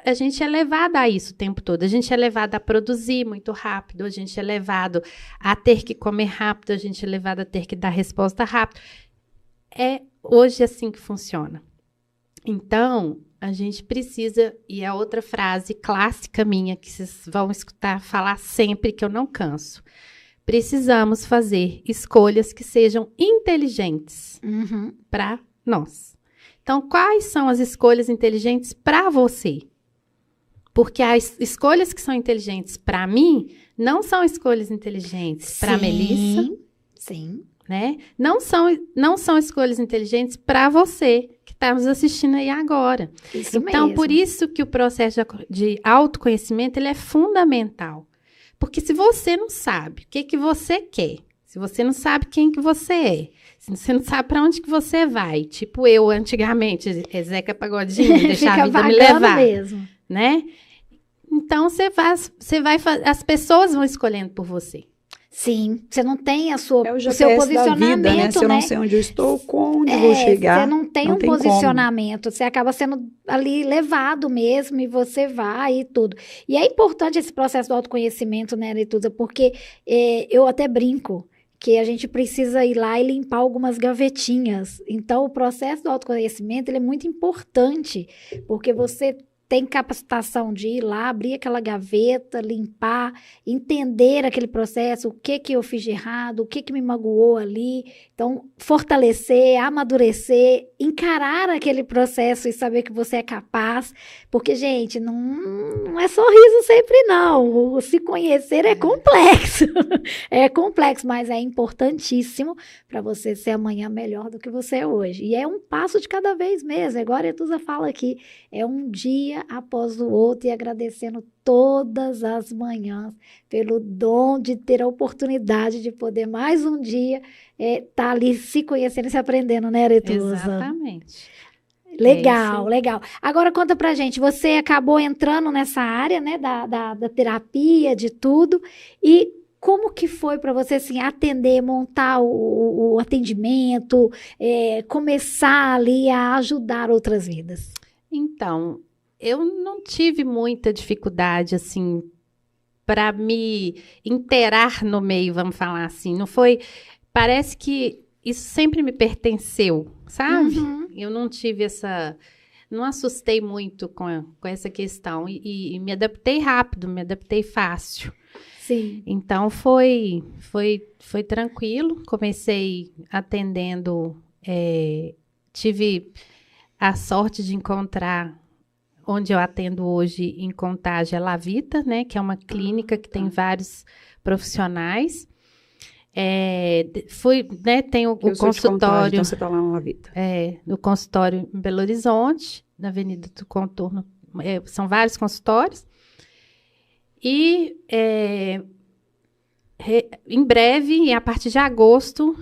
a gente é levado a isso o tempo todo. A gente é levado a produzir muito rápido, a gente é levado a ter que comer rápido, a gente é levado a ter que dar resposta rápido. É hoje assim que funciona. Então, a gente precisa, e é outra frase clássica minha, que vocês vão escutar falar sempre, que eu não canso. Precisamos fazer escolhas que sejam inteligentes para nós. Então, quais são as escolhas inteligentes para você? Porque as escolhas que são inteligentes para mim não são escolhas inteligentes para a Melissa. Sim. Né? Não são escolhas inteligentes para você que está nos assistindo aí agora. Isso então, mesmo. por isso que o processo de autoconhecimento ele é fundamental. Porque se você não sabe o que você quer, se você não sabe quem que você é, se você não sabe para onde que você vai, tipo eu antigamente, Zeca Pagodinho, deixar a vida me levar, mesmo. Né? Então, as pessoas vão escolhendo por você. Sim, você não tem o seu posicionamento, da vida, né? Se eu não sei onde eu estou, onde eu vou chegar. Você não tem um posicionamento, você acaba sendo ali levado mesmo e você vai e tudo. E é importante esse processo do autoconhecimento, né, Aretusa, porque eu até brinco que a gente precisa ir lá e limpar algumas gavetinhas. Então, o processo do autoconhecimento ele é muito importante, porque você tem capacitação de ir lá, abrir aquela gaveta, limpar, entender aquele processo, o que eu fiz de errado, o que me magoou ali. Então, fortalecer, amadurecer, encarar aquele processo e saber que você é capaz. Porque, gente, não é sorriso sempre, não. O se conhecer é complexo. É complexo, mas é importantíssimo para você ser amanhã melhor do que você é hoje. E é um passo de cada vez mesmo. Igual a Aretusa fala aqui, é um dia após o outro e agradecendo todas as manhãs pelo dom de ter a oportunidade de poder mais um dia tá ali se conhecendo e se aprendendo, né, Aretusa? Exatamente. Legal, legal. Agora conta pra gente, você acabou entrando nessa área, né, da terapia, de tudo, e como que foi para você, assim, atender, montar o atendimento, começar ali a ajudar outras vidas? Então, eu não tive muita dificuldade, assim, para me inteirar no meio, vamos falar assim. Não foi... Parece que isso sempre me pertenceu, sabe? Uhum. Eu não tive essa... Não assustei muito com essa questão. E me adaptei rápido, me adaptei fácil. Sim. Então, foi tranquilo. Comecei atendendo... tive a sorte de encontrar... Onde eu atendo hoje em Contagem, a Lavita, né? Que é uma clínica que tem vários profissionais. Fui, né? Tem o consultório. Então você está lá na Lavita. No consultório em Belo Horizonte, na Avenida do Contorno. São vários consultórios. E em breve, a partir de agosto,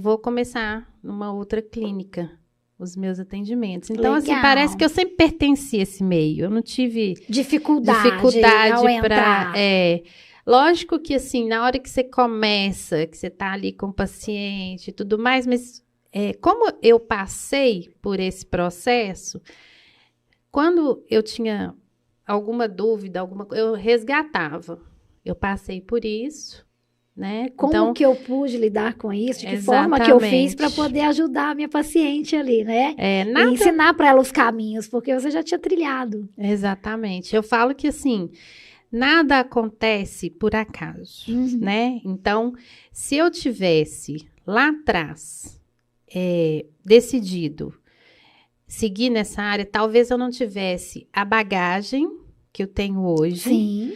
vou começar numa outra clínica os meus atendimentos. Então, assim, parece que eu sempre pertenci a esse meio. Eu não tive dificuldade para... Lógico que, assim, na hora que você começa, que você está ali com o paciente e tudo mais, mas como eu passei por esse processo, quando eu tinha alguma dúvida, eu resgatava. Eu passei por isso, né? Como que eu pude lidar com isso? De que forma que eu fiz para poder ajudar a minha paciente ali, né? E ensinar para ela os caminhos, porque você já tinha trilhado. Exatamente. Eu falo que, assim, nada acontece por acaso, né? Então, se eu tivesse lá atrás decidido seguir nessa área, talvez eu não tivesse a bagagem que eu tenho hoje. Sim.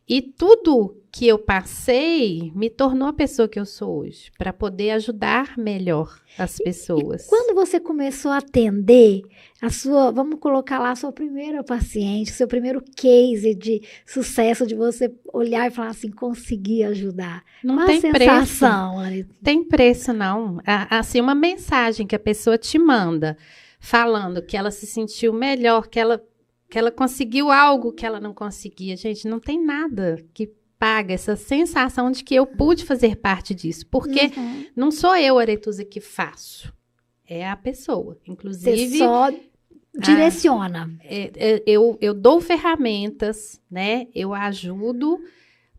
E tudo que eu passei me tornou a pessoa que eu sou hoje, para poder ajudar melhor as pessoas. E quando você começou a atender vamos colocar lá a sua primeira paciente, seu primeiro case de sucesso, de você olhar e falar assim, consegui ajudar. Não tem sensação, preço. Tem preço, não. Assim, uma mensagem que a pessoa te manda, falando que ela se sentiu melhor, que ela conseguiu algo que ela não conseguia. Gente, não tem nada que paga essa sensação de que eu pude fazer parte disso. Porque não sou eu, Aretusa, que faço. É a pessoa. Inclusive... Você só direciona. Eu dou ferramentas, né? Eu ajudo,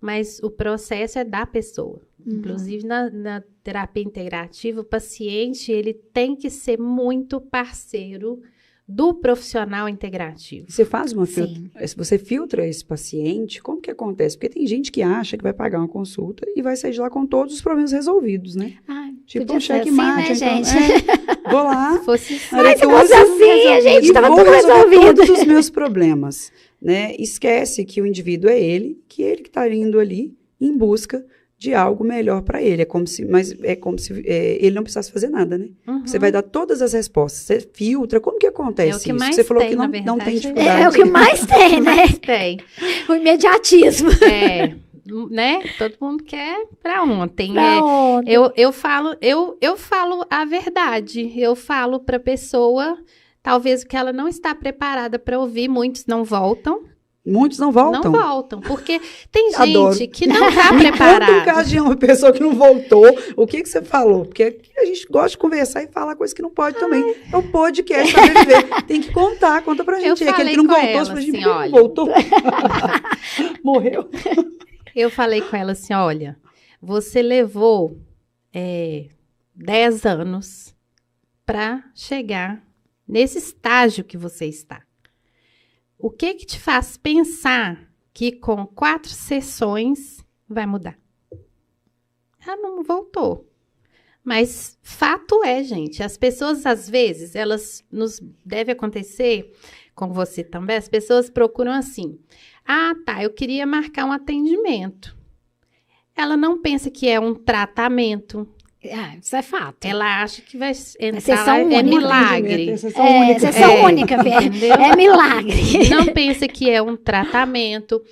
mas o processo é da pessoa. Inclusive, na terapia integrativa, o paciente, ele tem que ser muito parceiro do profissional integrativo. Você faz você filtra esse paciente, como que acontece? Porque tem gente que acha que vai pagar uma consulta e vai sair de lá com todos os problemas resolvidos, né? Tipo um checkmate, assim, né, então, gente? Vou lá, se fosse assim, a gente estava tudo resolvido. Todos os meus problemas, né? Esquece que o indivíduo é ele que está indo ali em busca de algo melhor para ele. Mas é como se ele não precisasse fazer nada, né? Você vai dar todas as respostas, você filtra. Como que acontece isso? É o que mais você falou tem, que não tem dificuldade. É o que mais tem, né? Tem. O imediatismo. Né? Todo mundo quer para ontem. Ontem. Eu falo a verdade. Eu falo para a pessoa, talvez o que ela não está preparada para ouvir, muitos não voltam. Muitos não voltam. Não voltam, porque tem gente que não está preparada. Conta um caso de uma pessoa que não voltou. O que você falou? Porque a gente gosta de conversar e falar coisas que não pode também. É um podcast para viver. Tem que conta pra gente. Aquele que não voltou, assim, gente, não voltou. Morreu. Eu falei com ela assim, olha, você levou 10 anos para chegar nesse estágio que você está. o que te faz pensar que com 4 sessões vai mudar? Ela não voltou. Mas fato é, gente, as pessoas, às vezes, deve acontecer com você também, as pessoas procuram assim, eu queria marcar um atendimento. Ela não pensa que é um tratamento. Isso é fato. Ela acha que vai entrar sessão única. Milagre. Sessão única, entendeu? É milagre. Não pensa que é um tratamento.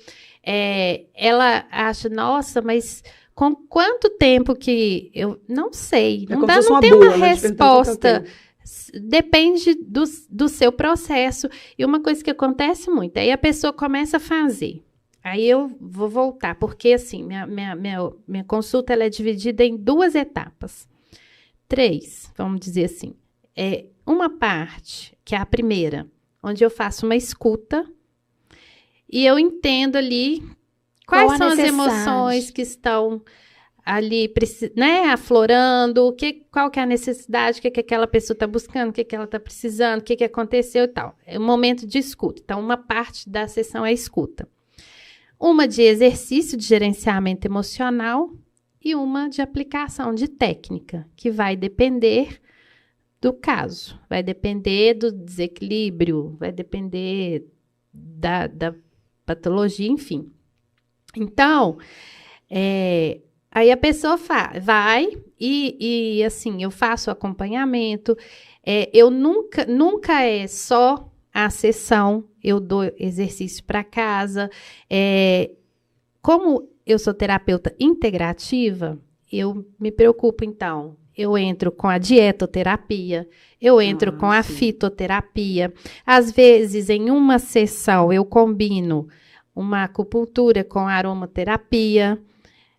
Ela acha, nossa, mas com quanto tempo que... Eu não sei. Não tem uma resposta. Depende do seu processo. E uma coisa que acontece muito, aí a pessoa começa a fazer. Aí eu vou voltar, porque assim, minha consulta ela é dividida em 2 etapas. 3, vamos dizer assim. Uma parte, que é a primeira, onde eu faço uma escuta e eu entendo ali quais são as emoções que estão ali, né, aflorando, qual que é a necessidade, o que aquela pessoa está buscando, o que ela está precisando, o que aconteceu e tal. É um momento de escuta. Então, uma parte da sessão é escuta. Uma de exercício de gerenciamento emocional e uma de aplicação de técnica, que vai depender do caso, vai depender do desequilíbrio, vai depender da patologia, enfim. Então, aí a pessoa vai e assim, eu faço acompanhamento, eu nunca é só a sessão, eu dou exercício para casa. Como eu sou terapeuta integrativa, eu me preocupo, então, eu entro com a dietoterapia, eu entro com a fitoterapia. Às vezes, em uma sessão, eu combino uma acupuntura com a aromaterapia,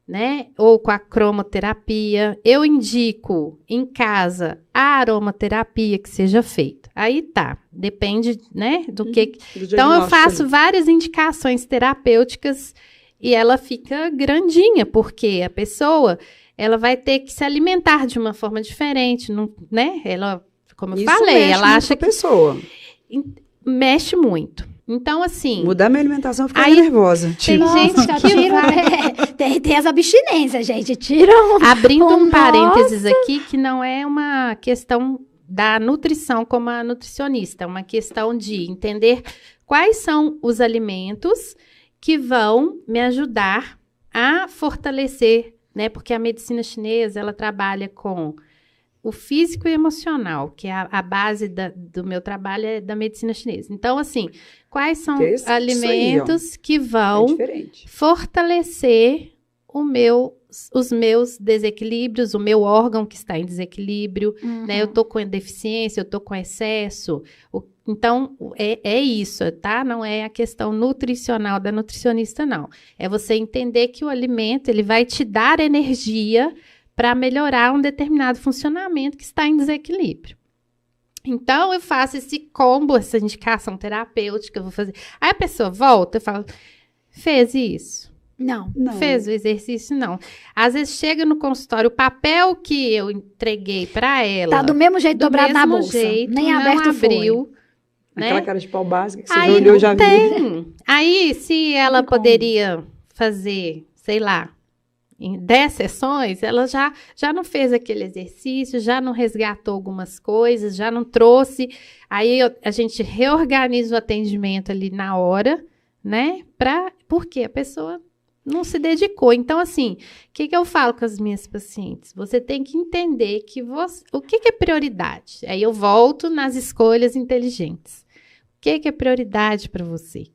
né? Ou com a cromoterapia. Eu indico em casa a aromaterapia que seja feita. Aí tá, depende, né, do que... Então, eu faço várias indicações terapêuticas e ela fica grandinha, porque a pessoa, ela vai ter que se alimentar de uma forma diferente, né? Ela, como eu falei, ela acha que... pessoa. Mexe muito. Então, assim... Mudar minha alimentação, eu fico nervosa. Tem gente que tem as abstinências, gente. Abrindo um parênteses aqui, que não é uma questão da nutrição como a nutricionista. É uma questão de entender quais são os alimentos que vão me ajudar a fortalecer, né? Porque a medicina chinesa, ela trabalha com o físico e emocional, que é a base do meu trabalho é da medicina chinesa. Então, assim, quais são alimentos que vão fortalecer os meus desequilíbrios, o meu órgão que está em desequilíbrio, né? Eu estou com deficiência, eu estou com excesso. Então, é isso, tá? Não é a questão nutricional da nutricionista, não. É você entender que o alimento, ele vai te dar energia para melhorar um determinado funcionamento que está em desequilíbrio. Então, eu faço esse combo, essa indicação terapêutica, eu vou fazer. Aí a pessoa volta, eu falo, fez isso? Não. Fez o exercício? Não. Às vezes chega no consultório, o papel que eu entreguei para ela... Tá do mesmo jeito dobrado na bolsa. Nem aberto abriu. Né? Aquela cara de pau básica que você aí já olhou, já viu. Aí, se ela poderia fazer, sei lá, em 10 sessões, ela já não fez aquele exercício, já não resgatou algumas coisas, já não trouxe. Aí a gente reorganiza o atendimento ali na hora, né? Porque a pessoa não se dedicou. Então, assim, o que eu falo com as minhas pacientes? Você tem que entender o que é prioridade. Aí eu volto nas escolhas inteligentes. O que é prioridade para você?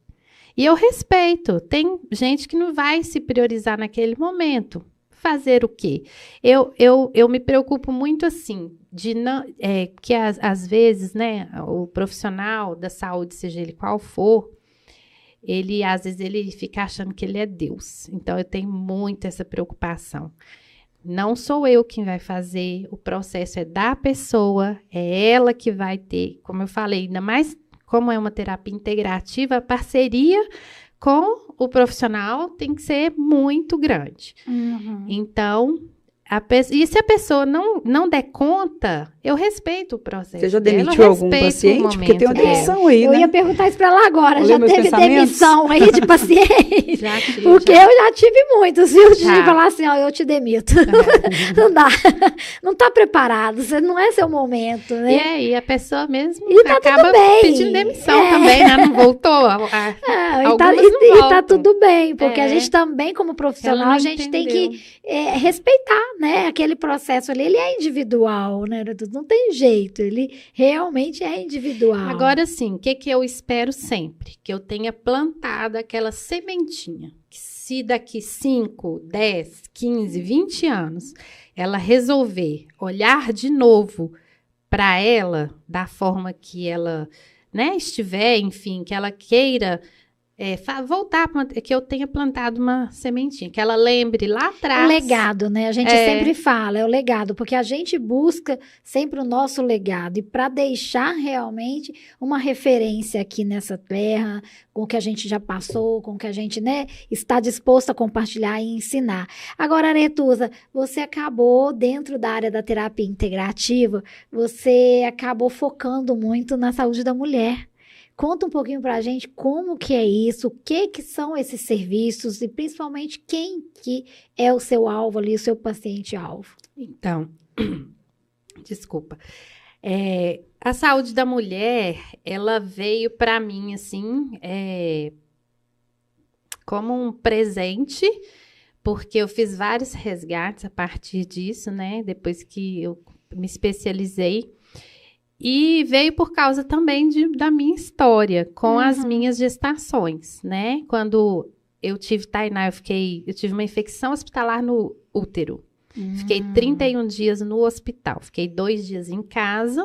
E eu respeito. Tem gente que não vai se priorizar naquele momento. Fazer o quê? Eu me preocupo muito assim, que às vezes, né, o profissional da saúde, seja ele qual for, às vezes ele fica achando que ele é Deus. Então, eu tenho muito essa preocupação. Não sou eu quem vai fazer, o processo é da pessoa, é ela que vai ter, como eu falei, ainda mais como é uma terapia integrativa, a parceria com o profissional tem que ser muito grande. Então, E se a pessoa não der conta, eu respeito o processo. Você já demitiu algum paciente? Porque tem uma demissão aí, né? Eu ia perguntar isso para ela agora. Já teve demissão aí de paciente? Já tive. Porque eu já tive muitos, viu? De falar assim, ó, eu te demito. Não dá. Não tá preparado. Você não é seu momento, né? E a pessoa mesmo tá acaba pedindo demissão também, né? Não voltou. E tá tudo bem, porque a gente também, como profissional, a gente tem que respeitar, né? Aquele processo ali, ele é individual, né? Não tem jeito, ele realmente é individual. Agora sim, o que eu espero sempre? Que eu tenha plantado aquela sementinha, que se daqui 5, 10, 15, 20 anos, ela resolver olhar de novo para ela, da forma que ela, né, estiver, enfim, que ela queira voltar, que eu tenha plantado uma sementinha, que ela lembre lá atrás. O legado, né? A gente sempre fala, é o legado, porque a gente busca sempre o nosso legado, e para deixar realmente uma referência aqui nessa terra, com o que a gente já passou, com o que a gente, né, está disposto a compartilhar e ensinar. Agora, Aretusa, você acabou, dentro da área da terapia integrativa, você acabou focando muito na saúde da mulher. Conta um pouquinho pra gente como que é isso, o que são esses serviços e principalmente quem que é o seu alvo ali, o seu paciente-alvo. Então, desculpa. A saúde da mulher, ela veio para mim, assim, como um presente, porque eu fiz vários resgates a partir disso, né? Depois que eu me especializei. E veio por causa também da minha história com as minhas gestações, né? Quando eu tive Tainá, eu tive uma infecção hospitalar no útero. Fiquei 31 dias no hospital. Fiquei 2 dias em casa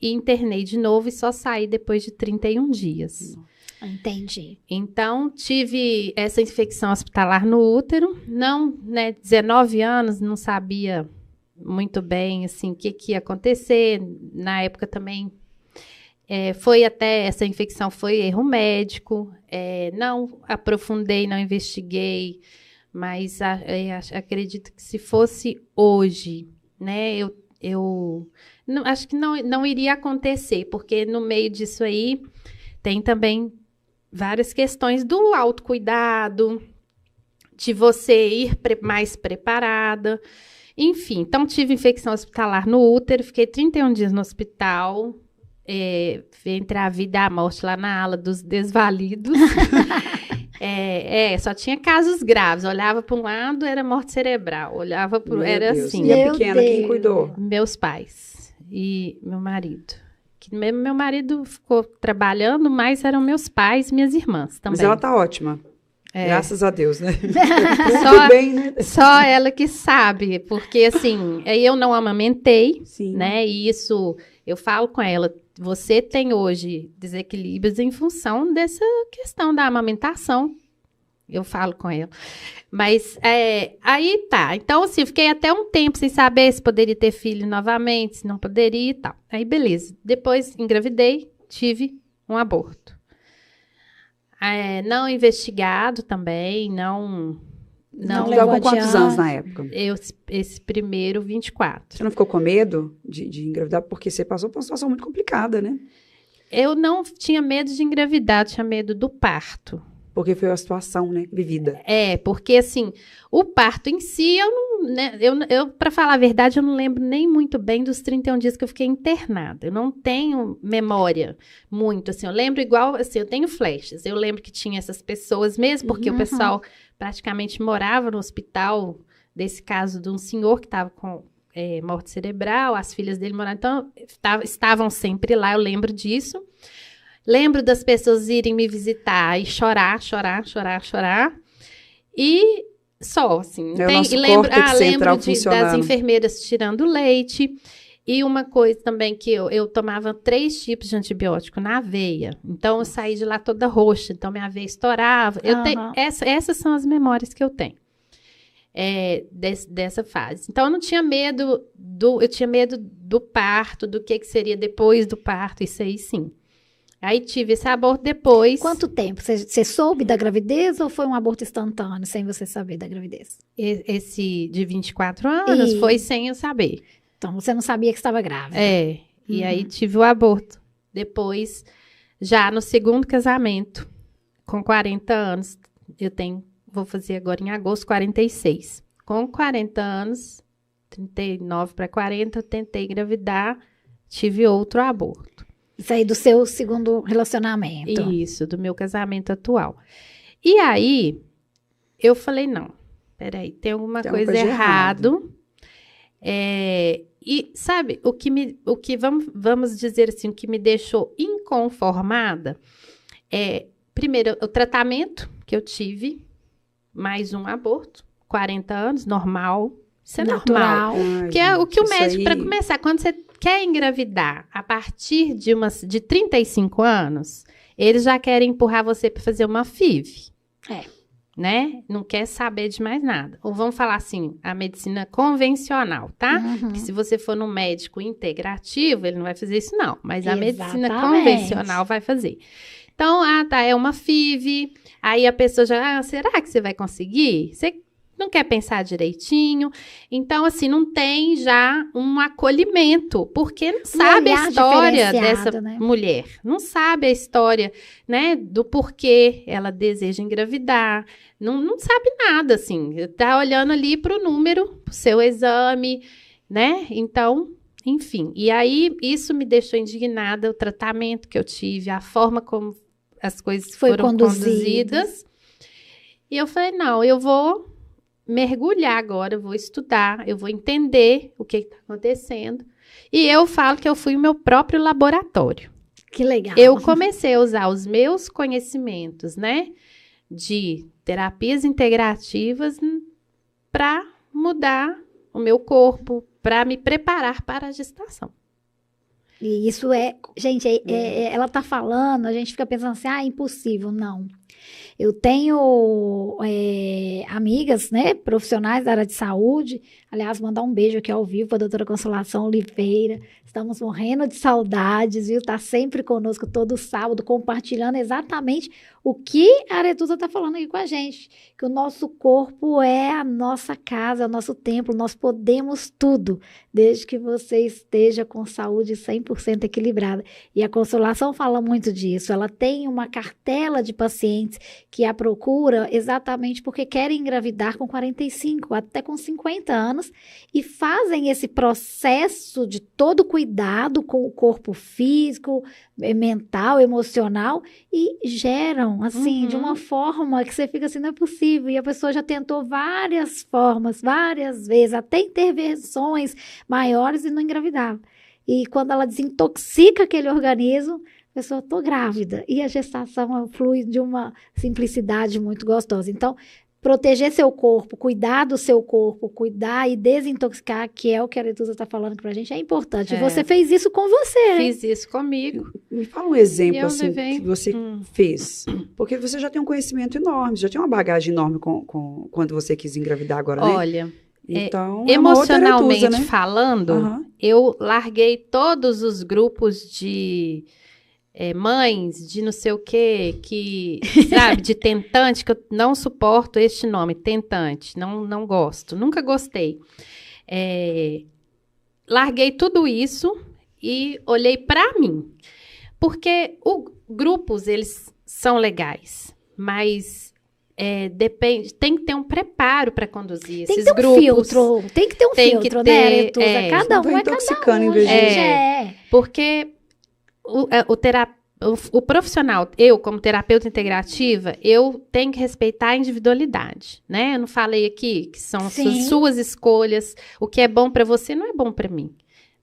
e internei de novo e só saí depois de 31 dias. Entendi. Então, tive essa infecção hospitalar no útero. Não, né, 19 anos, não sabia muito bem, assim, o que ia acontecer. Na época também, essa infecção foi erro médico, não aprofundei, não investiguei, mas acredito que se fosse hoje, né, eu não, acho que não iria acontecer, porque no meio disso aí tem também várias questões do autocuidado, de você ir mais preparada. Enfim, então tive infecção hospitalar no útero, fiquei 31 dias no hospital, entre a vida e a morte lá na ala dos desvalidos. Só tinha casos graves, olhava para um lado, era morte cerebral, olhava para era Deus. Assim. E a pequena, quem cuidou? Meus pais e meu marido. Meu marido ficou trabalhando, mas eram meus pais e minhas irmãs também. Mas ela tá ótima. Graças a Deus, né? Bem, né? Só ela que sabe, porque assim, eu não amamentei, sim, né? E isso, eu falo com ela, você tem hoje desequilíbrios em função dessa questão da amamentação. Eu falo com ela. Mas aí tá. Então, assim, eu fiquei até um tempo sem saber se poderia ter filho novamente, se não poderia e tal. Aí, beleza. Depois, engravidei, tive um aborto. Não investigado também, não levou quantos anos na época? Esse primeiro, 24. Você não ficou com medo de engravidar? Porque você passou por uma situação muito complicada, né? Eu não tinha medo de engravidar, tinha medo do parto. Porque foi a situação, né, vivida. Porque assim, o parto em si, para falar a verdade, eu não lembro nem muito bem dos 31 dias que eu fiquei internada. Eu não tenho memória muito, assim, eu lembro igual, assim, eu tenho flashes. Eu lembro que tinha essas pessoas mesmo, porque o pessoal praticamente morava no hospital, desse caso de um senhor que estava com morte cerebral, as filhas dele moravam, então estavam sempre lá, eu lembro disso. Lembro das pessoas irem me visitar e chorar. E só, assim. Lembro das enfermeiras tirando leite. E uma coisa também que eu tomava 3 tipos de antibiótico na veia. Então, eu saí de lá toda roxa. Então, minha veia estourava. Essas são as memórias que eu tenho dessa fase. Então, eu não tinha medo eu tinha medo do parto, do que seria depois do parto. Isso aí, sim. Aí tive esse aborto depois. Quanto tempo? Você soube da gravidez ou foi um aborto instantâneo, sem você saber da gravidez? Esse de 24 anos foi sem eu saber. Então, você não sabia que estava grávida. E aí tive o aborto. Depois, já no segundo casamento, com 40 anos, vou fazer agora em agosto, 46. Com 40 anos, 39 para 40, eu tentei engravidar, tive outro aborto. Isso aí do seu segundo relacionamento. Isso, do meu casamento atual. E aí, eu falei, não, peraí, tem alguma coisa errado. E sabe, vamos dizer assim, o que me deixou inconformada primeiro, o tratamento que eu tive, mais um aborto, 40 anos, normal. Isso é normal. Que é o que o médico, para começar, quando você quer engravidar a partir de 35 anos, eles já querem empurrar você para fazer uma FIV. Né? Não quer saber de mais nada. Ou vamos falar assim, a medicina convencional, tá? Porque se você for no médico integrativo, ele não vai fazer isso não. Mas a medicina convencional vai fazer. Então, é uma FIV. Aí a pessoa já, será que você vai conseguir? Você não quer pensar direitinho. Então, assim, não tem já um acolhimento, porque não sabe a história dessa mulher. Não sabe a história, né, do porquê ela deseja engravidar. Não sabe nada, assim. Tá olhando ali para o número, pro seu exame, né? Então, enfim. E aí, isso me deixou indignada, o tratamento que eu tive, a forma como as coisas foram conduzidas. E eu falei, não, eu vou mergulhar agora, eu vou estudar, eu vou entender o que está acontecendo. E eu falo que eu fui o meu próprio laboratório. Que legal. Eu comecei a usar os meus conhecimentos, né, de terapias integrativas para mudar o meu corpo, para me preparar para a gestação. E isso gente, ela tá falando, a gente fica pensando assim, impossível, não. Eu tenho amigas, né, profissionais da área de saúde. Aliás, mandar um beijo aqui ao vivo para a doutora Consolação Oliveira. Estamos morrendo de saudades, viu? Está sempre conosco todo sábado, compartilhando exatamente o que a Aretusa está falando aqui com a gente. Que o nosso corpo é a nossa casa, é o nosso templo. Nós podemos tudo, desde que você esteja com saúde 100% equilibrada. E a Consolação fala muito disso. Ela tem uma cartela de pacientes que a procura exatamente porque querem engravidar com 45, até com 50 anos, e fazem esse processo de todo cuidado com o corpo físico, mental, emocional, e geram, assim, de uma forma que você fica assim, não é possível, e a pessoa já tentou várias formas, várias vezes, até intervenções maiores e não engravidava. E quando ela desintoxica aquele organismo, a pessoa, tô grávida. E a gestação flui de uma simplicidade muito gostosa. Então, proteger seu corpo, cuidar do seu corpo, cuidar e desintoxicar, que é o que a Aretusa está falando aqui pra gente, é importante. E você fez isso com você, né? Fiz isso comigo. Me fala um exemplo, assim, que você fez. Porque você já tem um conhecimento enorme, já tem uma bagagem enorme quando você quis engravidar agora, né? Olha, então, emocionalmente Aretusa, né? falando, eu larguei todos os grupos de mães de não sei o quê, sabe, de tentante, que eu não suporto este nome, tentante, não gosto, nunca gostei. Larguei tudo isso e olhei para mim, porque grupos, eles são legais, mas depende, tem que ter um preparo para conduzir esses grupos. Tem que ter um filtro, né, Aretusa? Cada um é cada um, gente. Porque o profissional, eu como terapeuta integrativa, eu tenho que respeitar a individualidade, né? Eu não falei aqui que são suas escolhas, o que é bom para você não é bom para mim,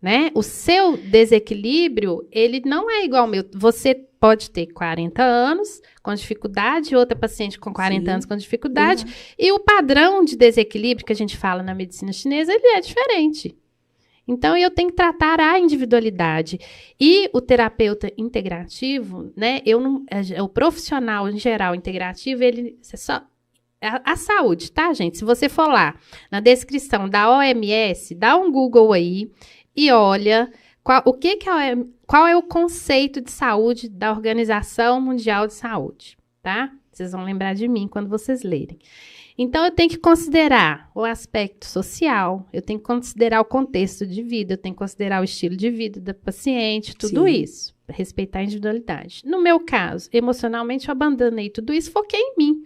né? O seu desequilíbrio, ele não é igual ao meu. Você pode ter 40 anos com dificuldade, outra paciente com 40 anos com dificuldade, e o padrão de desequilíbrio que a gente fala na medicina chinesa, ele é diferente. Então, eu tenho que tratar a individualidade. E o terapeuta integrativo, né, o profissional em geral integrativo, ele só... A saúde, tá, gente? Se você for lá na descrição da OMS, dá um Google aí e olha Qual é o conceito de saúde da Organização Mundial de Saúde, tá? Vocês vão lembrar de mim quando vocês lerem. Então, eu tenho que considerar o aspecto social, eu tenho que considerar o contexto de vida, eu tenho que considerar o estilo de vida da paciente, tudo Sim. isso, respeitar a individualidade. No meu caso, emocionalmente, eu abandonei tudo isso, foquei em mim.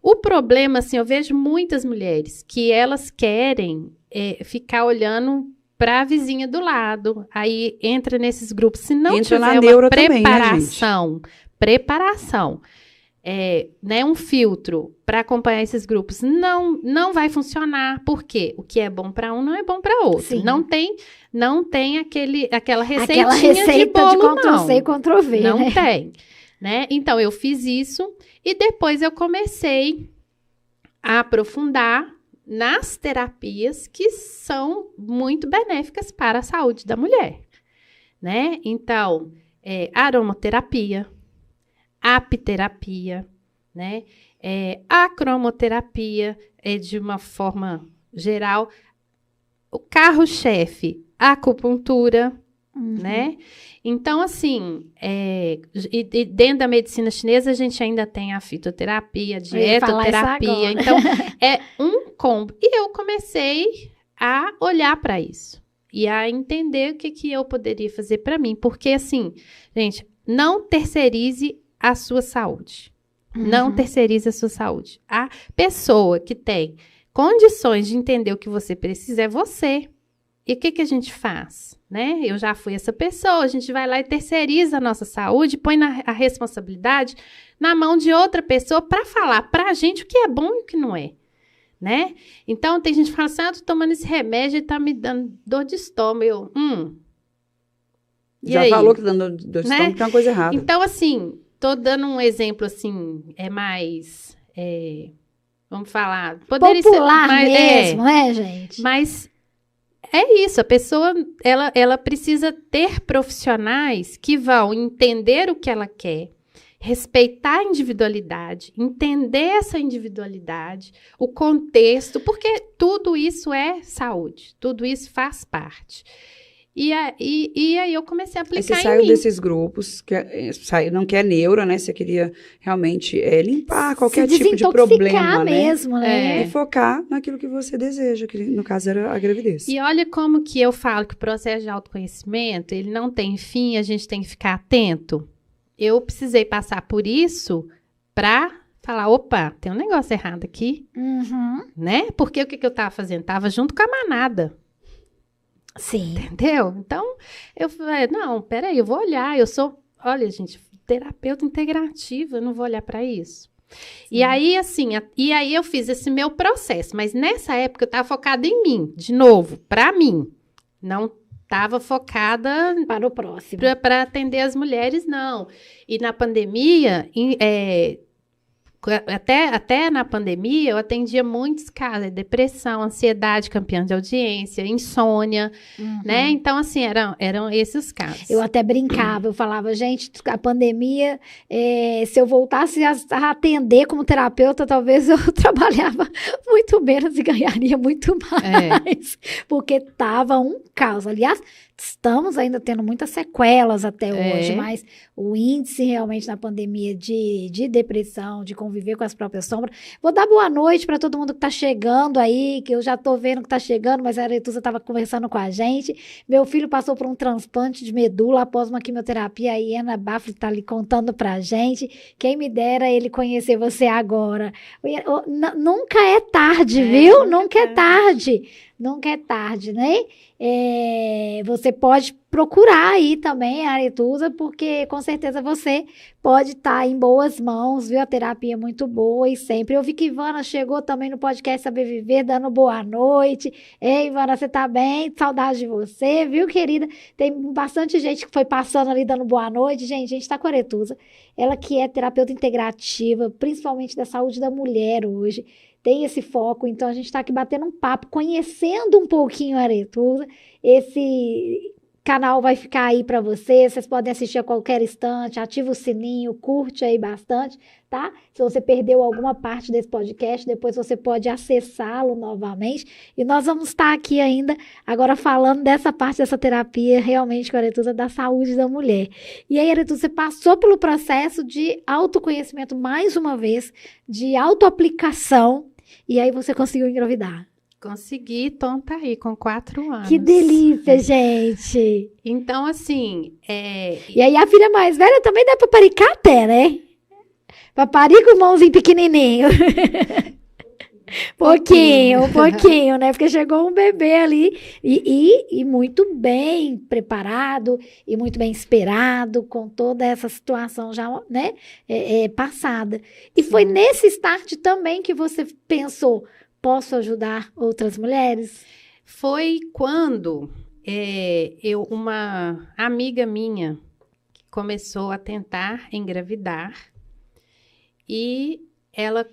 O problema, assim, eu vejo muitas mulheres que elas querem ficar olhando para a vizinha do lado, aí entra nesses grupos, se não Entra tiver na uma neura também, né, preparação, né, um filtro para acompanhar esses grupos, não vai funcionar, porque o que é bom para um não é bom para outro. Sim. Não tem aquela receitinha Aquela receita de bolo, de Ctrl-C e não. Ctrl-V, Não né? tem, né? Então, eu fiz isso e depois eu comecei a aprofundar nas terapias que são muito benéficas para a saúde da mulher, né? Então, aromaterapia, apiterapia, né? A cromoterapia, de uma forma geral. O carro-chefe, a acupuntura, né? Então, assim, e dentro da medicina chinesa, a gente ainda tem a fitoterapia, a dietoterapia. Então, é um combo. E eu comecei a olhar para isso e a entender o que eu poderia fazer para mim. Porque, assim, gente, não terceirize a sua saúde. Não terceirize a sua saúde. A pessoa que tem condições de entender o que você precisa é você. E o que a gente faz, né? Eu já fui essa pessoa, a gente vai lá e terceiriza a nossa saúde, põe a responsabilidade na mão de outra pessoa para falar pra gente o que é bom e o que não é, né? Então, tem gente que fala assim, tô tomando esse remédio e tá me dando dor de estômago. Já falou que tá dando dor de estômago, tem uma coisa errada. Então, assim, tô dando um exemplo, assim, mais, vamos falar... Poderia popular ser mais, mesmo, né, gente? Mas... é isso, a pessoa, ela precisa ter profissionais que vão entender o que ela quer, respeitar a individualidade, entender essa individualidade, o contexto, porque tudo isso é saúde, tudo isso faz parte. E aí eu comecei a aplicar em mim. Você saiu desses grupos, não quer neura, né? Você queria realmente limpar qualquer tipo de problema, mesmo, né? E focar naquilo que você deseja, que no caso era a gravidez. E olha como que eu falo que o processo de autoconhecimento, ele não tem fim, a gente tem que ficar atento. Eu precisei passar por isso para falar, opa, tem um negócio errado aqui, né? Porque o que eu estava fazendo? Estava junto com a manada. Sim. Entendeu? Então, eu falei, não, peraí, eu vou olhar, olha, gente, terapeuta integrativa, eu não vou olhar para isso. Sim. E aí, assim, eu fiz esse meu processo, mas nessa época eu estava focada em mim, de novo, para mim. Não estava focada... para o próximo. Para atender as mulheres, não. E na pandemia... Até na pandemia, eu atendia muitos casos, depressão, ansiedade, campeã de audiência, insônia, né? Então, assim, eram esses casos. Eu até brincava, eu falava, gente, a pandemia, se eu voltasse a atender como terapeuta, talvez eu trabalhava muito menos e ganharia muito mais, porque tava um caos. Aliás, estamos ainda tendo muitas sequelas até hoje, mas o índice realmente na pandemia de depressão, de conviver com as próprias sombras. Vou dar boa noite para todo mundo que está chegando aí, que eu já estou vendo que está chegando, mas a Aretusa estava conversando com a gente. Meu filho passou por um transplante de medula após uma quimioterapia, a Iena Bafri está ali contando para a gente. Quem me dera ele conhecer você agora. Nunca é tarde, viu? Nunca é tarde. Nunca é tarde, né? Você pode procurar aí também a Aretusa, porque com certeza você pode estar em boas mãos, viu? A terapia é muito boa e sempre. Eu vi que Ivana chegou também no podcast Saber Viver, dando boa noite. Ei, Ivana, você tá bem? Saudade de você, viu, querida? Tem bastante gente que foi passando ali dando boa noite. Gente, a gente tá com a Aretusa. Ela que é terapeuta integrativa, principalmente da saúde da mulher hoje. Tem esse foco, então a gente está aqui batendo um papo, conhecendo um pouquinho a Aretusa, esse canal vai ficar aí para vocês podem assistir a qualquer instante, ativa o sininho, curte aí bastante, tá? Se você perdeu alguma parte desse podcast, depois você pode acessá-lo novamente, e nós vamos estar aqui ainda, agora falando dessa parte dessa terapia, realmente, com a Aretusa, da saúde da mulher. E aí, Aretusa, você passou pelo processo de autoconhecimento, mais uma vez, de autoaplicação, e aí você conseguiu engravidar. Consegui, Tom tá aí com 4 anos. Que delícia, gente! Então, assim... E aí a filha mais velha também dá pra paricar até, né? Pra parir com o mãozinho pequenininho. pouquinho, né? Porque chegou um bebê ali e muito bem preparado e muito bem esperado com toda essa situação já, né? Passada. E foi nesse start também que você pensou... Posso ajudar outras mulheres? Foi quando uma amiga minha começou a tentar engravidar e ela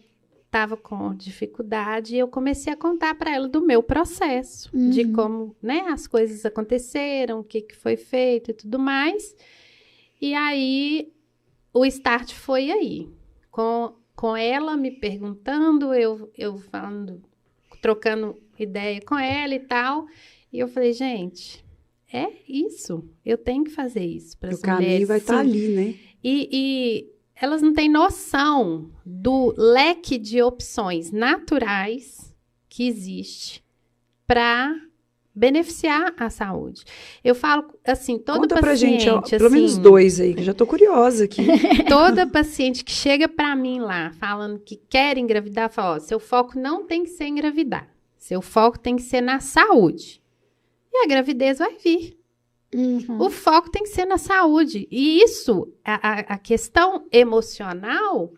estava com dificuldade e eu comecei a contar para ela do meu processo, de como, né, as coisas aconteceram, o que foi feito e tudo mais. E aí, o start foi aí, com ela me perguntando, eu falando, trocando ideia com ela e tal. E eu falei, gente, é isso. Eu tenho que fazer isso para as mulheres. O caminho vai estar ali, né? E elas não têm noção do leque de opções naturais que existe para beneficiar a saúde. Eu falo assim, todo Conta paciente... Conta pra gente, pelo menos 2 aí, que já tô curiosa aqui. Toda paciente que chega para mim lá, falando que quer engravidar, fala, ó, seu foco não tem que ser engravidar. Seu foco tem que ser na saúde. E a gravidez vai vir. O foco tem que ser na saúde. E isso, a questão emocional,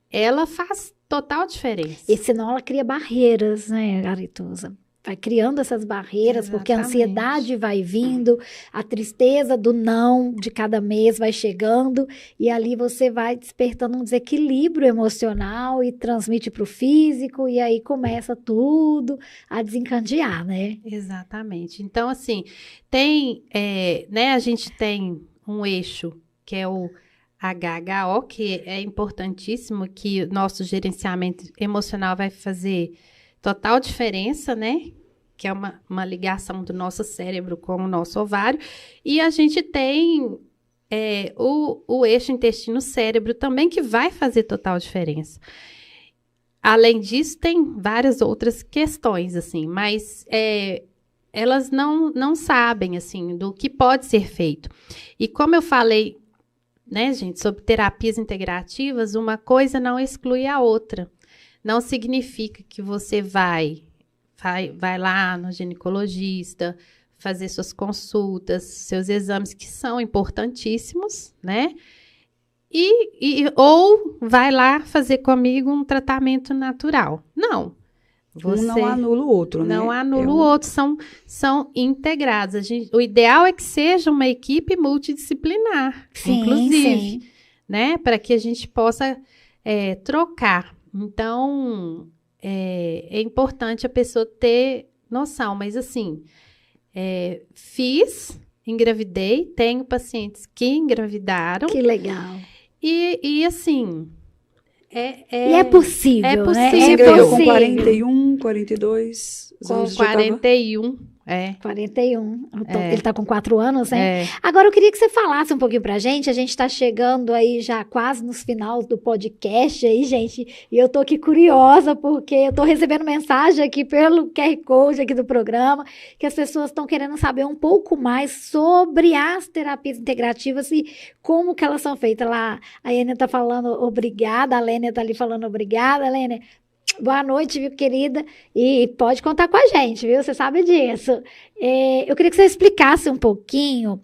ela faz total diferença. E senão ela cria barreiras, né, Aretusa? Vai criando essas barreiras, Exatamente. Porque a ansiedade vai vindo, a tristeza do não de cada mês vai chegando, e ali você vai despertando um desequilíbrio emocional e transmite para o físico, e aí começa tudo a desencadear, né? Exatamente. Então, assim, tem, né, a gente tem um eixo que é o HHO, que é importantíssimo, que o nosso gerenciamento emocional vai fazer total diferença, né? Que é uma ligação do nosso cérebro com o nosso ovário. E a gente tem o eixo intestino-cérebro também, que vai fazer total diferença. Além disso, tem várias outras questões, assim, mas elas não sabem, assim, do que pode ser feito. E como eu falei, né, gente, sobre terapias integrativas, uma coisa não exclui a outra. Não significa que você vai lá no ginecologista, fazer suas consultas, seus exames, que são importantíssimos, né? Ou vai lá fazer comigo um tratamento natural. Não. Um não anula o outro, né? Não anula o outro, são integrados. O ideal é que seja uma equipe multidisciplinar, inclusive, né? Para que a gente possa trocar. Então, é importante a pessoa ter noção, mas assim, engravidei, tenho pacientes que engravidaram. Que legal. E assim, e é possível, é possível. Né? Você ganhou com 41, 42? Com 41. 41. Ele tá com 4 anos, né? Agora eu queria que você falasse um pouquinho pra gente. A gente tá chegando aí já quase nos finais do podcast aí, gente. E eu tô aqui curiosa, porque eu tô recebendo mensagem aqui pelo QR Code aqui do programa, que as pessoas estão querendo saber um pouco mais sobre as terapias integrativas e como que elas são feitas. Lá, a Ênia tá falando obrigada, a Lênia tá ali falando obrigada, Lênia. Boa noite, viu, querida? E pode contar com a gente, viu? Você sabe disso. Eu queria que você explicasse um pouquinho,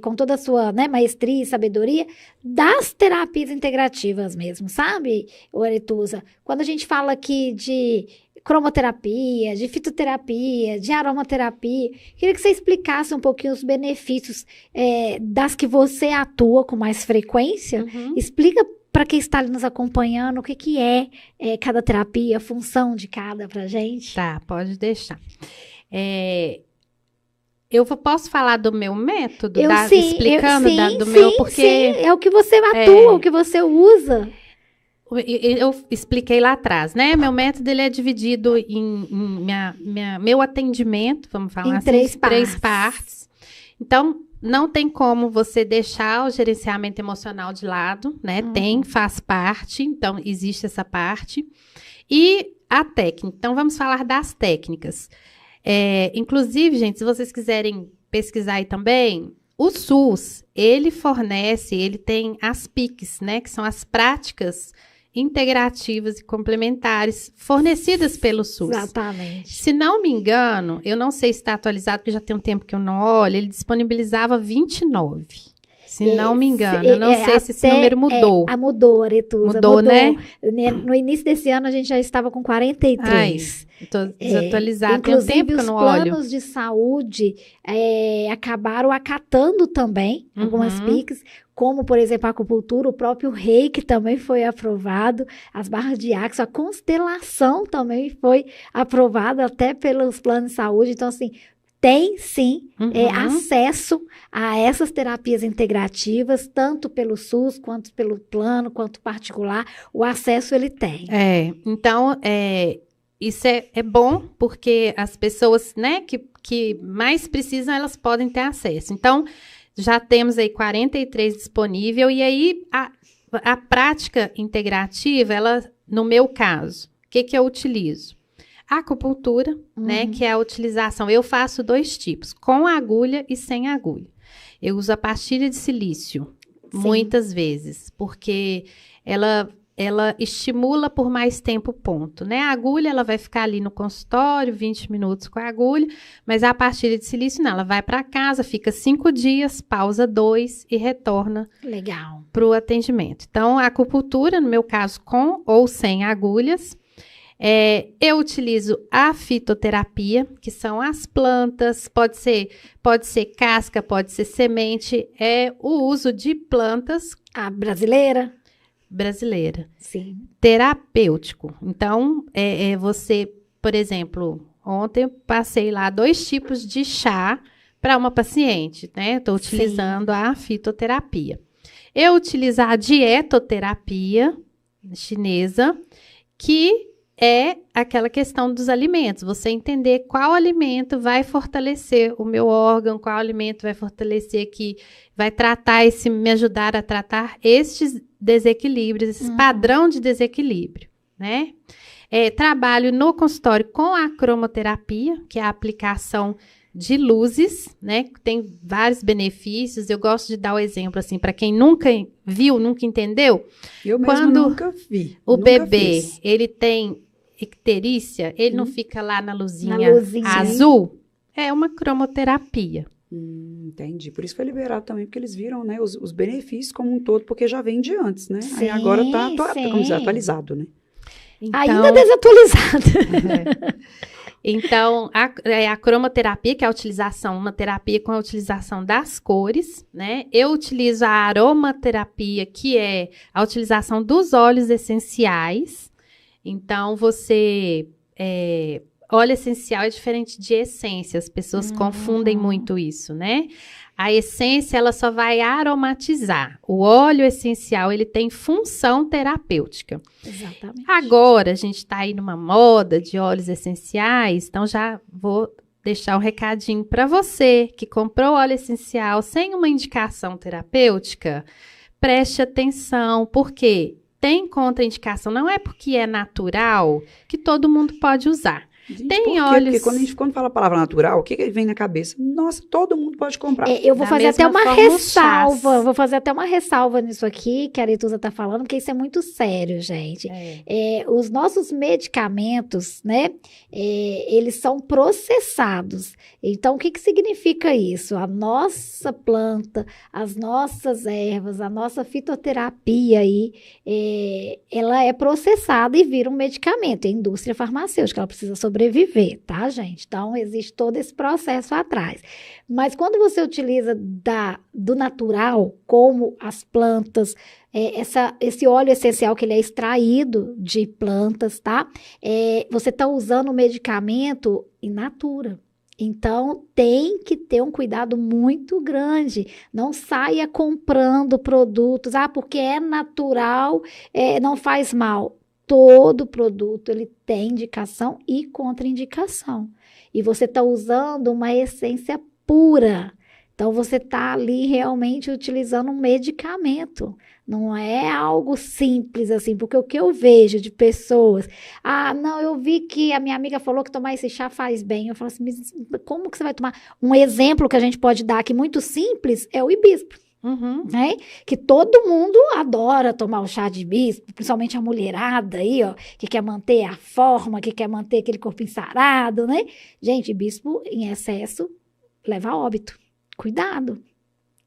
com toda a sua, né, maestria e sabedoria, das terapias integrativas mesmo, sabe, Aretusa? Quando a gente fala aqui de cromoterapia, de fitoterapia, de aromaterapia, queria que você explicasse um pouquinho os benefícios das que você atua com mais frequência. Explica para quem está ali nos acompanhando, o que é cada terapia, a função de cada pra gente? Tá, pode deixar. Eu posso falar do meu método? Sim, explicando do sim, meu, porque... Sim, é o que você atua, o que você usa. Eu expliquei lá atrás, né? Meu método, ele é dividido em meu atendimento, vamos falar assim, três partes. Então, não tem como você deixar o gerenciamento emocional de lado, né? Faz parte, então existe essa parte. E a técnica. Então, vamos falar das técnicas. Inclusive, gente, se vocês quiserem pesquisar aí também, o SUS, ele tem as PICs, né? Que são as práticas integrativas e complementares fornecidas pelo SUS. Exatamente. Se não me engano, eu não sei se está atualizado, porque já tem um tempo que eu não olho, ele disponibilizava 29. Se não me engano, eu não sei se esse número mudou. Mudou, Aretusa. Mudou, né? No início desse ano, a gente já estava com 43. Estou desatualizada. Inclusive, tem um tempo que eu não olho. Os planos de saúde acabaram acatando também algumas PICs, como, por exemplo, a acupuntura, o próprio reiki também foi aprovado, as barras de axo, a constelação também foi aprovada até pelos planos de saúde. Então, assim, tem sim acesso a essas terapias integrativas, tanto pelo SUS, quanto pelo plano, quanto particular. O acesso ele tem. Então, isso é bom, porque as pessoas, né, que mais precisam, elas podem ter acesso. Então, já temos aí 43 disponível, e aí a prática integrativa, ela, no meu caso, o que eu utilizo? A acupuntura, né, que é a utilização. Eu faço 2 tipos, com agulha e sem agulha. Eu uso a pastilha de silício, muitas vezes, porque ela estimula por mais tempo o ponto, né? A agulha, ela vai ficar ali no consultório, 20 minutos com a agulha, mas a pastilha de silício, não, ela vai para casa, fica 5 dias, pausa 2 e retorna para o atendimento. Então, a acupuntura, no meu caso, com ou sem agulhas. Eu utilizo a fitoterapia, que são as plantas, pode ser casca, pode ser semente, o uso de plantas. A brasileira, sim, terapêutico. Então, você, por exemplo, ontem eu passei lá 2 tipos de chá para uma paciente, né? Estou utilizando a fitoterapia. Eu utilizo a dietoterapia chinesa, que é aquela questão dos alimentos, você entender qual alimento vai fortalecer o meu órgão, qual alimento vai fortalecer vai me ajudar a tratar estes desequilíbrios, esse padrão de desequilíbrio, né? Trabalho no consultório com a cromoterapia, que é a aplicação de luzes, né? Tem vários benefícios. Eu gosto de dar o exemplo, assim, para quem nunca viu, nunca entendeu. Eu mesmo nunca vi. O bebê, ele tem icterícia, ele não fica lá na luzinha azul. É uma cromoterapia. Entendi. Por isso foi liberado também, porque eles viram, né, os benefícios como um todo, porque já vem de antes, né? Sim, aí agora tá como dizer, atualizado, né? Então, ainda desatualizado. Então, a cromoterapia, que é uma terapia com a utilização das cores, né? Eu utilizo a aromaterapia, que é a utilização dos óleos essenciais. Então, óleo essencial é diferente de essência, as pessoas confundem muito isso, né? A essência, ela só vai aromatizar. O óleo essencial, ele tem função terapêutica. Exatamente. Agora, a gente está aí numa moda de óleos essenciais, então já vou deixar um recadinho para você que comprou óleo essencial sem uma indicação terapêutica. Preste atenção, porque tem contraindicação, não é porque é natural que todo mundo pode usar. Gente, tem óleos... Porque quando fala a palavra natural, o que vem na cabeça? Nossa, todo mundo pode comprar. Eu vou fazer até uma ressalva. Vou fazer até uma ressalva nisso aqui, que a Aretusa está falando, porque isso é muito sério, gente. Os nossos medicamentos, né, eles são processados. Então, o que significa isso? A nossa planta, as nossas ervas, a nossa fitoterapia aí, ela é processada e vira um medicamento. É a indústria farmacêutica, ela precisa sobreviver, tá, gente? Então, existe todo esse processo atrás. Mas quando você utiliza do natural, como as plantas, esse óleo essencial que ele é extraído de plantas, tá? Você está usando o medicamento in natura. Então, tem que ter um cuidado muito grande. Não saia comprando produtos, porque é natural, não faz mal. Todo produto, ele tem indicação e contraindicação. E você está usando uma essência pura. Então, você está ali realmente utilizando um medicamento. Não é algo simples assim, porque o que eu vejo de pessoas... não, eu vi que a minha amiga falou que tomar esse chá faz bem. Eu falo assim, mas como que você vai tomar? Um exemplo que a gente pode dar aqui, muito simples, é o hibisco. Né? Que todo mundo adora tomar o chá de hibisco, principalmente a mulherada aí, ó, que quer manter a forma, que quer manter aquele corpinho sarado, né? Gente, hibisco em excesso leva a óbito. Cuidado,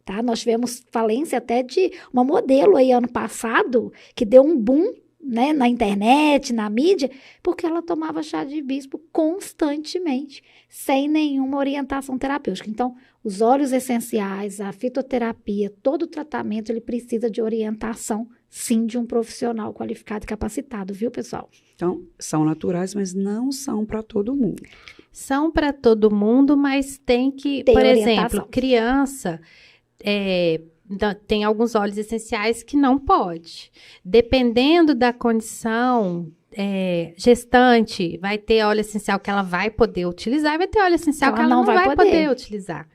tá? Nós tivemos falência até de uma modelo aí ano passado, que deu um boom, né, na internet, na mídia, porque ela tomava chá de hibisco constantemente, sem nenhuma orientação terapêutica. Então, os óleos essenciais, a fitoterapia, todo o tratamento, ele precisa de orientação, sim, de um profissional qualificado e capacitado, viu, pessoal? Então, são naturais, mas não são para todo mundo. São para todo mundo, mas tem que, por exemplo, criança, tem alguns óleos essenciais que não pode. Dependendo da condição, gestante, vai ter óleo essencial que ela vai poder utilizar, e vai ter óleo essencial que ela não vai poder utilizar.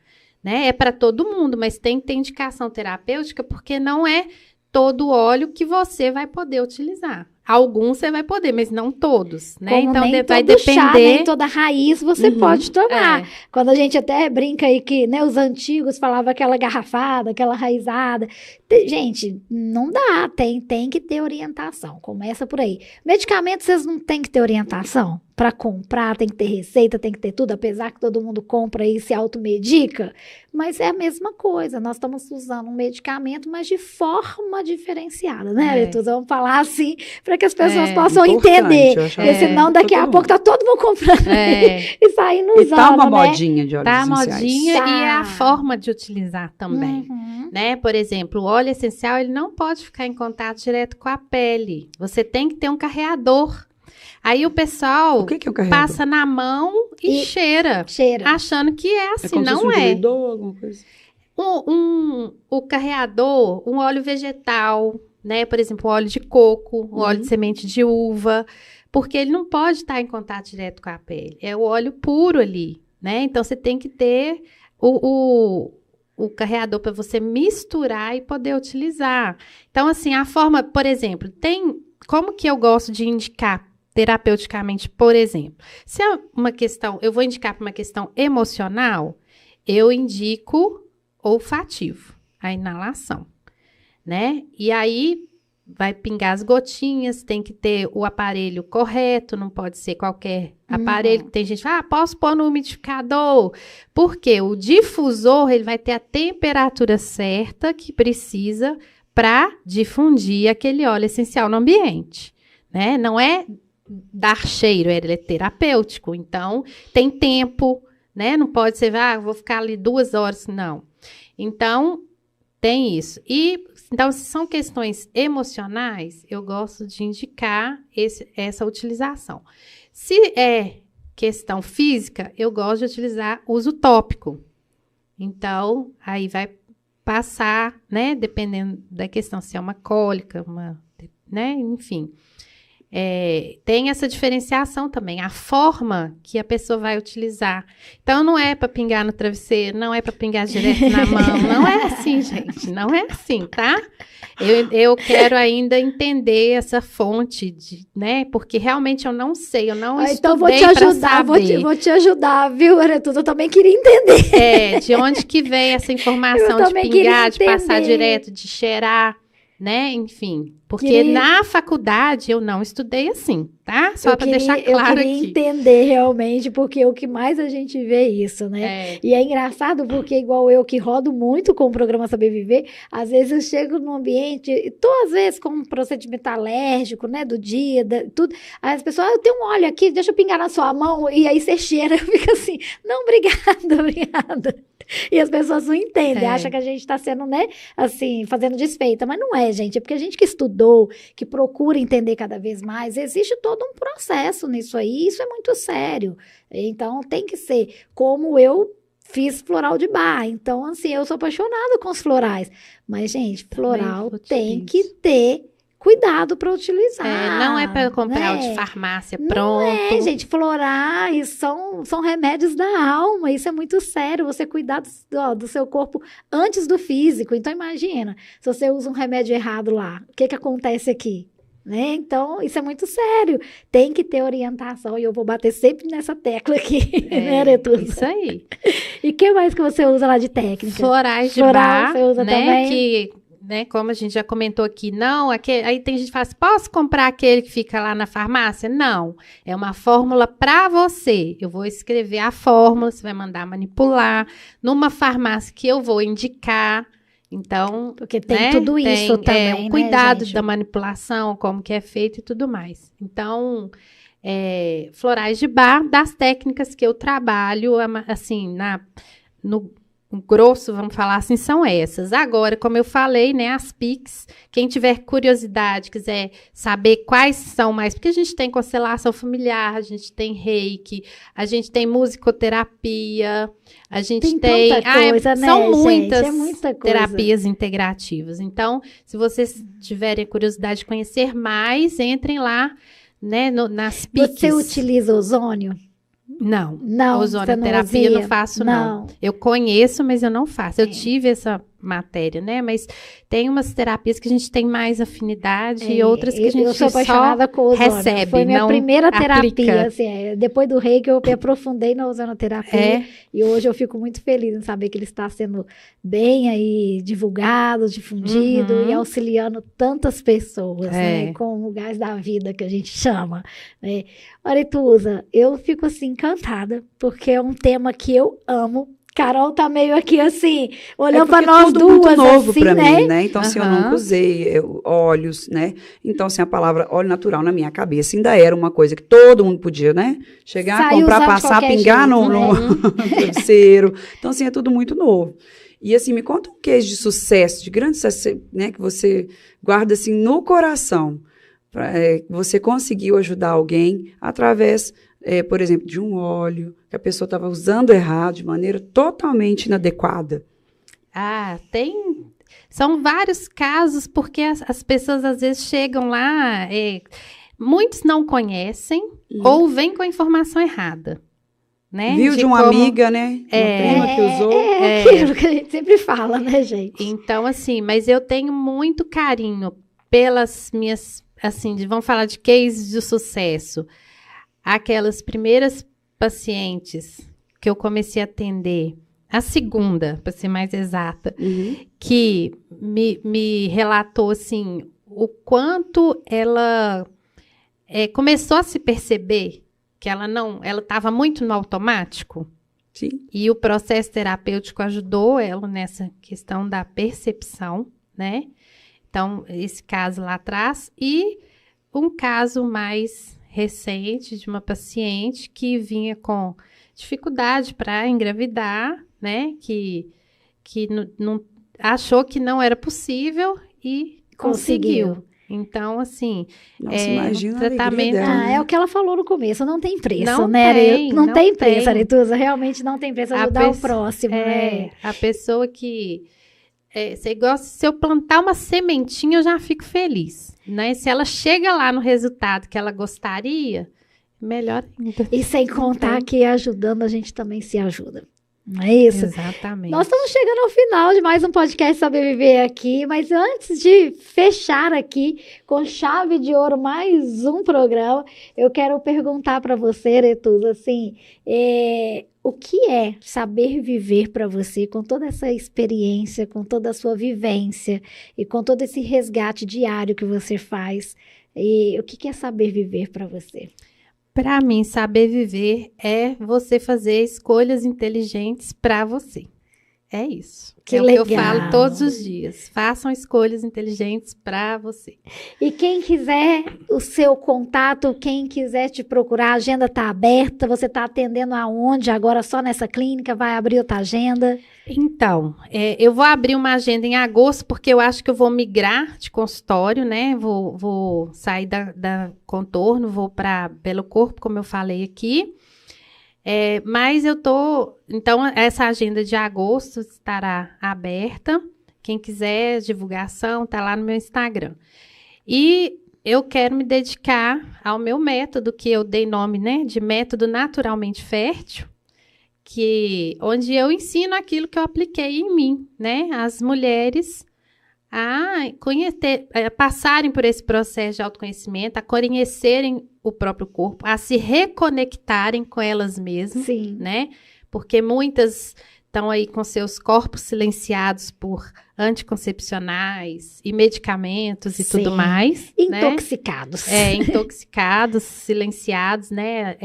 Né? É para todo mundo, mas tem que ter indicação terapêutica, porque não é todo óleo que você vai poder utilizar. Alguns você vai poder, mas não todos, né? Como então nem vai todo depender. Chá, nem toda raiz você pode tomar. Quando a gente até brinca aí que, né, os antigos falavam aquela garrafada, aquela raizada. Gente, não dá, tem que ter orientação. Começa por aí. Medicamentos, vocês não têm que ter orientação? Para comprar, tem que ter receita, tem que ter tudo, apesar que todo mundo compra e se automedica, mas é a mesma coisa, nós estamos usando um medicamento, mas de forma diferenciada, né, Aretusa? Vamos falar assim, para que as pessoas possam entender, porque senão daqui a pouco tá todo mundo comprando e saindo usando, tá uma modinha de óleos essenciais. Tá modinha e é a forma de utilizar também, né? Por exemplo, o óleo essencial, ele não pode ficar em contato direto com a pele, você tem que ter um carreador. Aí o pessoal passa na mão e cheira, achando que é assim, como não se fosse é. Alguma coisa. O carreador, um óleo vegetal, né? Por exemplo, o óleo de coco, o óleo de semente de uva, porque ele não pode estar em contato direto com a pele. É o óleo puro ali, né? Então, você tem que ter o carreador para você misturar e poder utilizar. Então, assim, a forma, por exemplo, como que eu gosto de indicar terapeuticamente, por exemplo? Se é uma questão, eu vou indicar para uma questão emocional, eu indico olfativo, a inalação, né? E aí vai pingar as gotinhas, tem que ter o aparelho correto, não pode ser qualquer aparelho. Tem gente que fala, posso pôr no umidificador? Porque o difusor, ele vai ter a temperatura certa que precisa para difundir aquele óleo essencial no ambiente, né? Não é dar cheiro, ele é terapêutico, então tem tempo, né? Não pode ser, vou ficar ali 2 horas, não. Então, tem isso. Então, se são questões emocionais, eu gosto de indicar essa utilização. Se é questão física, eu gosto de utilizar uso tópico. Então, aí vai passar, né? Dependendo da questão, se é uma cólica, né? Enfim. Tem essa diferenciação também, a forma que a pessoa vai utilizar. Então, não é para pingar no travesseiro, não é para pingar direto na mão, não é assim, gente, não é assim, tá? Eu quero ainda entender essa fonte, né? Porque realmente eu não sei, eu não estudei vou te ajudar, vou te ajudar, viu, Aretusa? Eu também queria entender. De onde que vem essa informação de pingar, de passar direto, de cheirar, né? Enfim, porque na faculdade eu não estudei assim, tá? Só para deixar claro aqui. Eu queria entender realmente, porque o que mais a gente vê é isso, né? E é engraçado porque igual eu que rodo muito com o programa Saber Viver, às vezes eu chego num ambiente, às vezes com um procedimento alérgico, né, do dia, tudo, aí as pessoas, eu tenho um óleo aqui, deixa eu pingar na sua mão, e aí você cheira, eu fico assim, não, obrigada. E as pessoas não entendem, acham que a gente está sendo, né, assim, fazendo desfeita, mas não é, gente, é porque a gente que estudou, que procura entender cada vez mais, existe todo todo um processo nisso aí, isso é muito sério. Então, tem que ser como eu fiz floral de bar. Então, assim, eu sou apaixonada com os florais. Mas, gente, floral tem que ter cuidado para utilizar. Não é para comprar o de farmácia pronto. Não é, gente, florais são remédios da alma, isso é muito sério, você cuidar do seu corpo antes do físico. Então, imagina, se você usa um remédio errado lá, o que acontece aqui? Né? Então, isso é muito sério, tem que ter orientação, e eu vou bater sempre nessa tecla aqui, né, Aretusa? Isso aí. E o que mais que você usa lá de técnica? Florais de bar, você usa, né, também? Que... Né, como a gente já comentou aqui, aí tem gente que fala assim, posso comprar aquele que fica lá na farmácia? Não, é uma fórmula para você. Eu vou escrever a fórmula, você vai mandar manipular numa farmácia que eu vou indicar. Então, porque tem tudo isso também, o cuidado, né, da manipulação, como que é feito e tudo mais. Então, florais de bar, das técnicas que eu trabalho, assim, no grosso, vamos falar assim, são essas. Agora, como eu falei, né, as PICs, quem tiver curiosidade, quiser saber quais são mais, porque a gente tem constelação familiar, a gente tem reiki, a gente tem musicoterapia, a gente tem tanta coisa, né, são muitas muita terapias integrativas. Então, se vocês tiverem curiosidade de conhecer mais, entrem lá, né, nas PICs. Você utiliza ozônio? Não, ozonioterapia eu não faço, não. Eu conheço, mas eu não faço. Eu tive essa matéria, né? Mas tem umas terapias que a gente tem mais afinidade e outras que a gente só recebe, foi minha primeira terapia, aplica. Assim, depois do reiki eu me aprofundei na ozonoterapia e hoje eu fico muito feliz em saber que ele está sendo bem aí divulgado, difundido e auxiliando tantas pessoas, né? Com o gás da vida que a gente chama, né? Aretusa, eu fico assim encantada, porque é um tema que eu amo. Carol tá meio aqui assim, olhando para nós duas, muito novo assim, para né? mim, né? Então, assim, eu nunca usei óleos, né? Então, assim, a palavra óleo natural na minha cabeça ainda era uma coisa que todo mundo podia, né? Chegar, comprar, passar, pingar no travesseiro. Então, assim, é tudo muito novo. E, assim, me conta um case de sucesso, de grande sucesso, né? Que você guarda, assim, no coração. Você conseguiu ajudar alguém através... por exemplo, de um óleo que a pessoa estava usando errado, de maneira totalmente inadequada. São vários casos, porque as pessoas às vezes chegam lá, muitos não conhecem ou vêm com a informação errada. Né? Viu de uma amiga, né? Uma prima que usou. É aquilo que a gente sempre fala, né, gente? Então, assim, mas eu tenho muito carinho pelas minhas, assim, vamos falar de cases de sucesso. Aquelas primeiras pacientes que eu comecei a atender, a segunda, para ser mais exata, que me relatou, assim, o quanto ela começou a se perceber que ela estava muito no automático. Sim. E o processo terapêutico ajudou ela nessa questão da percepção, né? Então, esse caso lá atrás. E um caso mais recente de uma paciente que vinha com dificuldade para engravidar, né? Que não achou que não era possível e conseguiu. Então, assim, imagina tratamento... dela. É o que ela falou no começo, não tem preço, não né? Tem, não tem preço, Aretusa, realmente não tem preço ajudar o próximo, né? A pessoa que... se eu plantar uma sementinha, eu já fico feliz, né? Se ela chega lá no resultado que ela gostaria, melhor ainda. E sem contar que ajudando, a gente também se ajuda. Não é isso? Exatamente. Nós estamos chegando ao final de mais um podcast Saber Viver aqui, mas antes de fechar aqui com chave de ouro mais um programa, eu quero perguntar para você, Aretusa, assim, o que é saber viver para você, com toda essa experiência, com toda a sua vivência e com todo esse resgate diário que você faz? E o que é saber viver para você? Para mim, saber viver é você fazer escolhas inteligentes para você. É isso. Que é legal. O que eu falo todos os dias. Façam escolhas inteligentes para você. E quem quiser o seu contato, quem quiser te procurar, a agenda está aberta. Você está atendendo aonde? Agora só nessa clínica? Vai abrir outra agenda? Então, eu vou abrir uma agenda em agosto, porque eu acho que eu vou migrar de consultório, né? Vou sair da Contorno, vou para Belo Corpo, como eu falei aqui. Mas então, essa agenda de agosto estará aberta. Quem quiser divulgação, tá lá no meu Instagram. E eu quero me dedicar ao meu método, que eu dei nome, né, de método naturalmente fértil, onde eu ensino aquilo que eu apliquei em mim, né, as mulheres a passarem por esse processo de autoconhecimento, a conhecerem o próprio corpo, a se reconectarem com elas mesmas, Sim. né? Porque muitas estão aí com seus corpos silenciados por anticoncepcionais e medicamentos e tudo mais. Intoxicados. Né? Intoxicados, silenciados, né?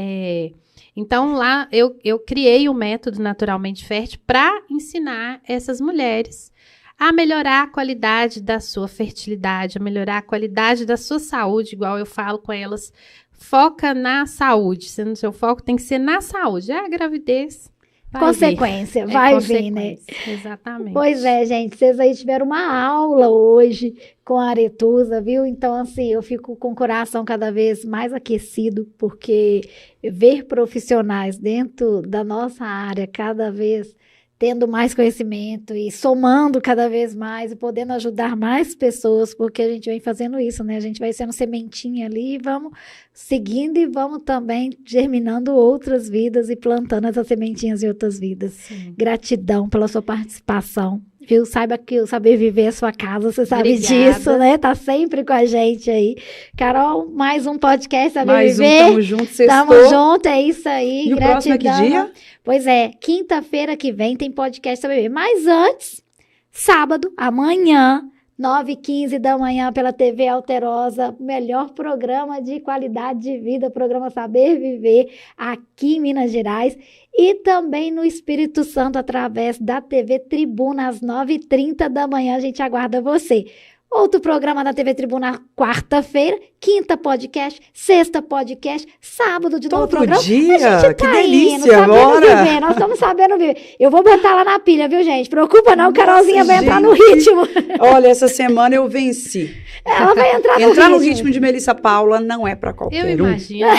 Então, lá eu criei o método Naturalmente Fértil para ensinar essas mulheres a melhorar a qualidade da sua fertilidade, a melhorar a qualidade da sua saúde, igual eu falo com elas, foca na saúde, sendo seu foco tem que ser na saúde, a gravidez. Consequência, vai vir, né? Exatamente. Pois é, gente, vocês aí tiveram uma aula hoje com a Aretusa, viu? Então, assim, eu fico com o coração cada vez mais aquecido, porque ver profissionais dentro da nossa área cada vez tendo mais conhecimento e somando cada vez mais e podendo ajudar mais pessoas, porque a gente vem fazendo isso, né? A gente vai sendo sementinha ali e vamos seguindo e vamos também germinando outras vidas e plantando essas sementinhas em outras vidas. Sim. Gratidão pela sua participação, viu? Saiba que o Saber Viver é sua casa, você sabe disso, né? Tá sempre com a gente aí. Carol, mais um podcast Saber Viver. Tamo junto, sextou. Tamo junto, é isso aí. E gratidão. O próximo é que dia? Pois é, quinta-feira que vem tem podcast Saber Viver. Mas antes, sábado, amanhã, 9h15 da manhã, pela TV Alterosa, o melhor programa de qualidade de vida, programa Saber Viver, aqui em Minas Gerais. E também no Espírito Santo, através da TV Tribuna, às 9h30 da manhã. A gente aguarda você. Outro programa da TV Tribuna, quarta-feira, quinta podcast, sexta podcast, sábado de novo programa. Todo dia, a gente que tá delícia, bora! Viver, nós estamos sabendo viver. Eu vou botar lá na pilha, viu, gente? Preocupa não, Carolzinha vai entrar no ritmo. Olha, essa semana eu venci. Ela vai entrar no ritmo de Melissa Paula não é pra qualquer um. Eu imagino.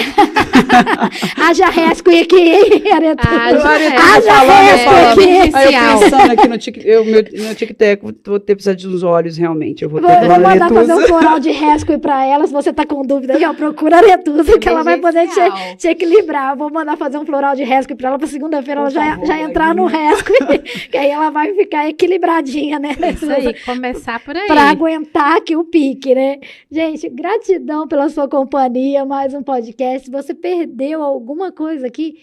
Haja resco aqui, hein, Aretusa? Haja resco aqui. Aí eu pensando aqui no tic-tac, vou ter precisado de uns olhos, realmente. Eu vou mandar fazer um floral de resco pra ela, se você tá com dúvida, já procura a Aretusa, que ela vai poder te equilibrar. Eu vou mandar fazer um floral de resco pra ela, pra segunda-feira ela já entrar no resco, que aí ela vai ficar equilibradinha, né? Isso aí, começar por aí. Pra aguentar aqui o pique, né? Gente, gratidão pela sua companhia, mais um podcast. Se você perdeu alguma coisa aqui,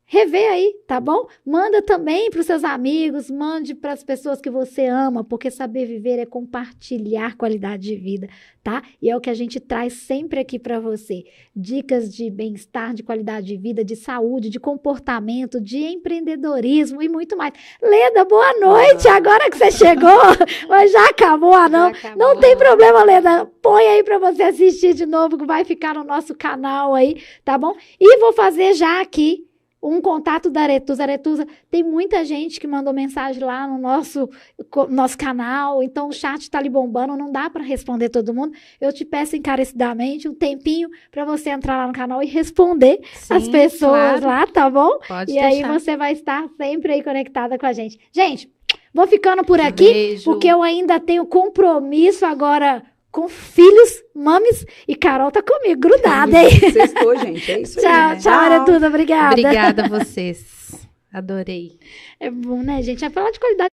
revê aí, tá bom? Manda também para os seus amigos, mande para as pessoas que você ama, porque saber viver é compartilhar qualidade de vida, tá? E é o que a gente traz sempre aqui para você. Dicas de bem-estar, de qualidade de vida, de saúde, de comportamento, de empreendedorismo e muito mais. Leda, boa noite! Agora que você chegou, mas já acabou, não? Não tem problema, Leda. Põe aí para você assistir de novo, que vai ficar no nosso canal aí, tá bom? E vou fazer já aqui um contato da Aretusa. Aretusa, tem muita gente que mandou mensagem lá no nosso canal, então o chat tá ali bombando, não dá para responder todo mundo. Eu te peço encarecidamente um tempinho para você entrar lá no canal e responder as pessoas lá, tá bom? Pode deixar. Aí você vai estar sempre aí conectada com a gente. Gente, vou ficando por aqui, porque eu ainda tenho compromisso agora com filhos, mames, e Carol tá comigo, grudada, hein? Sextou, gente, é isso aí. Tchau, tchau, Aretusa, obrigada. Obrigada a vocês, adorei. É bom, né, gente? Vai falar de qualidade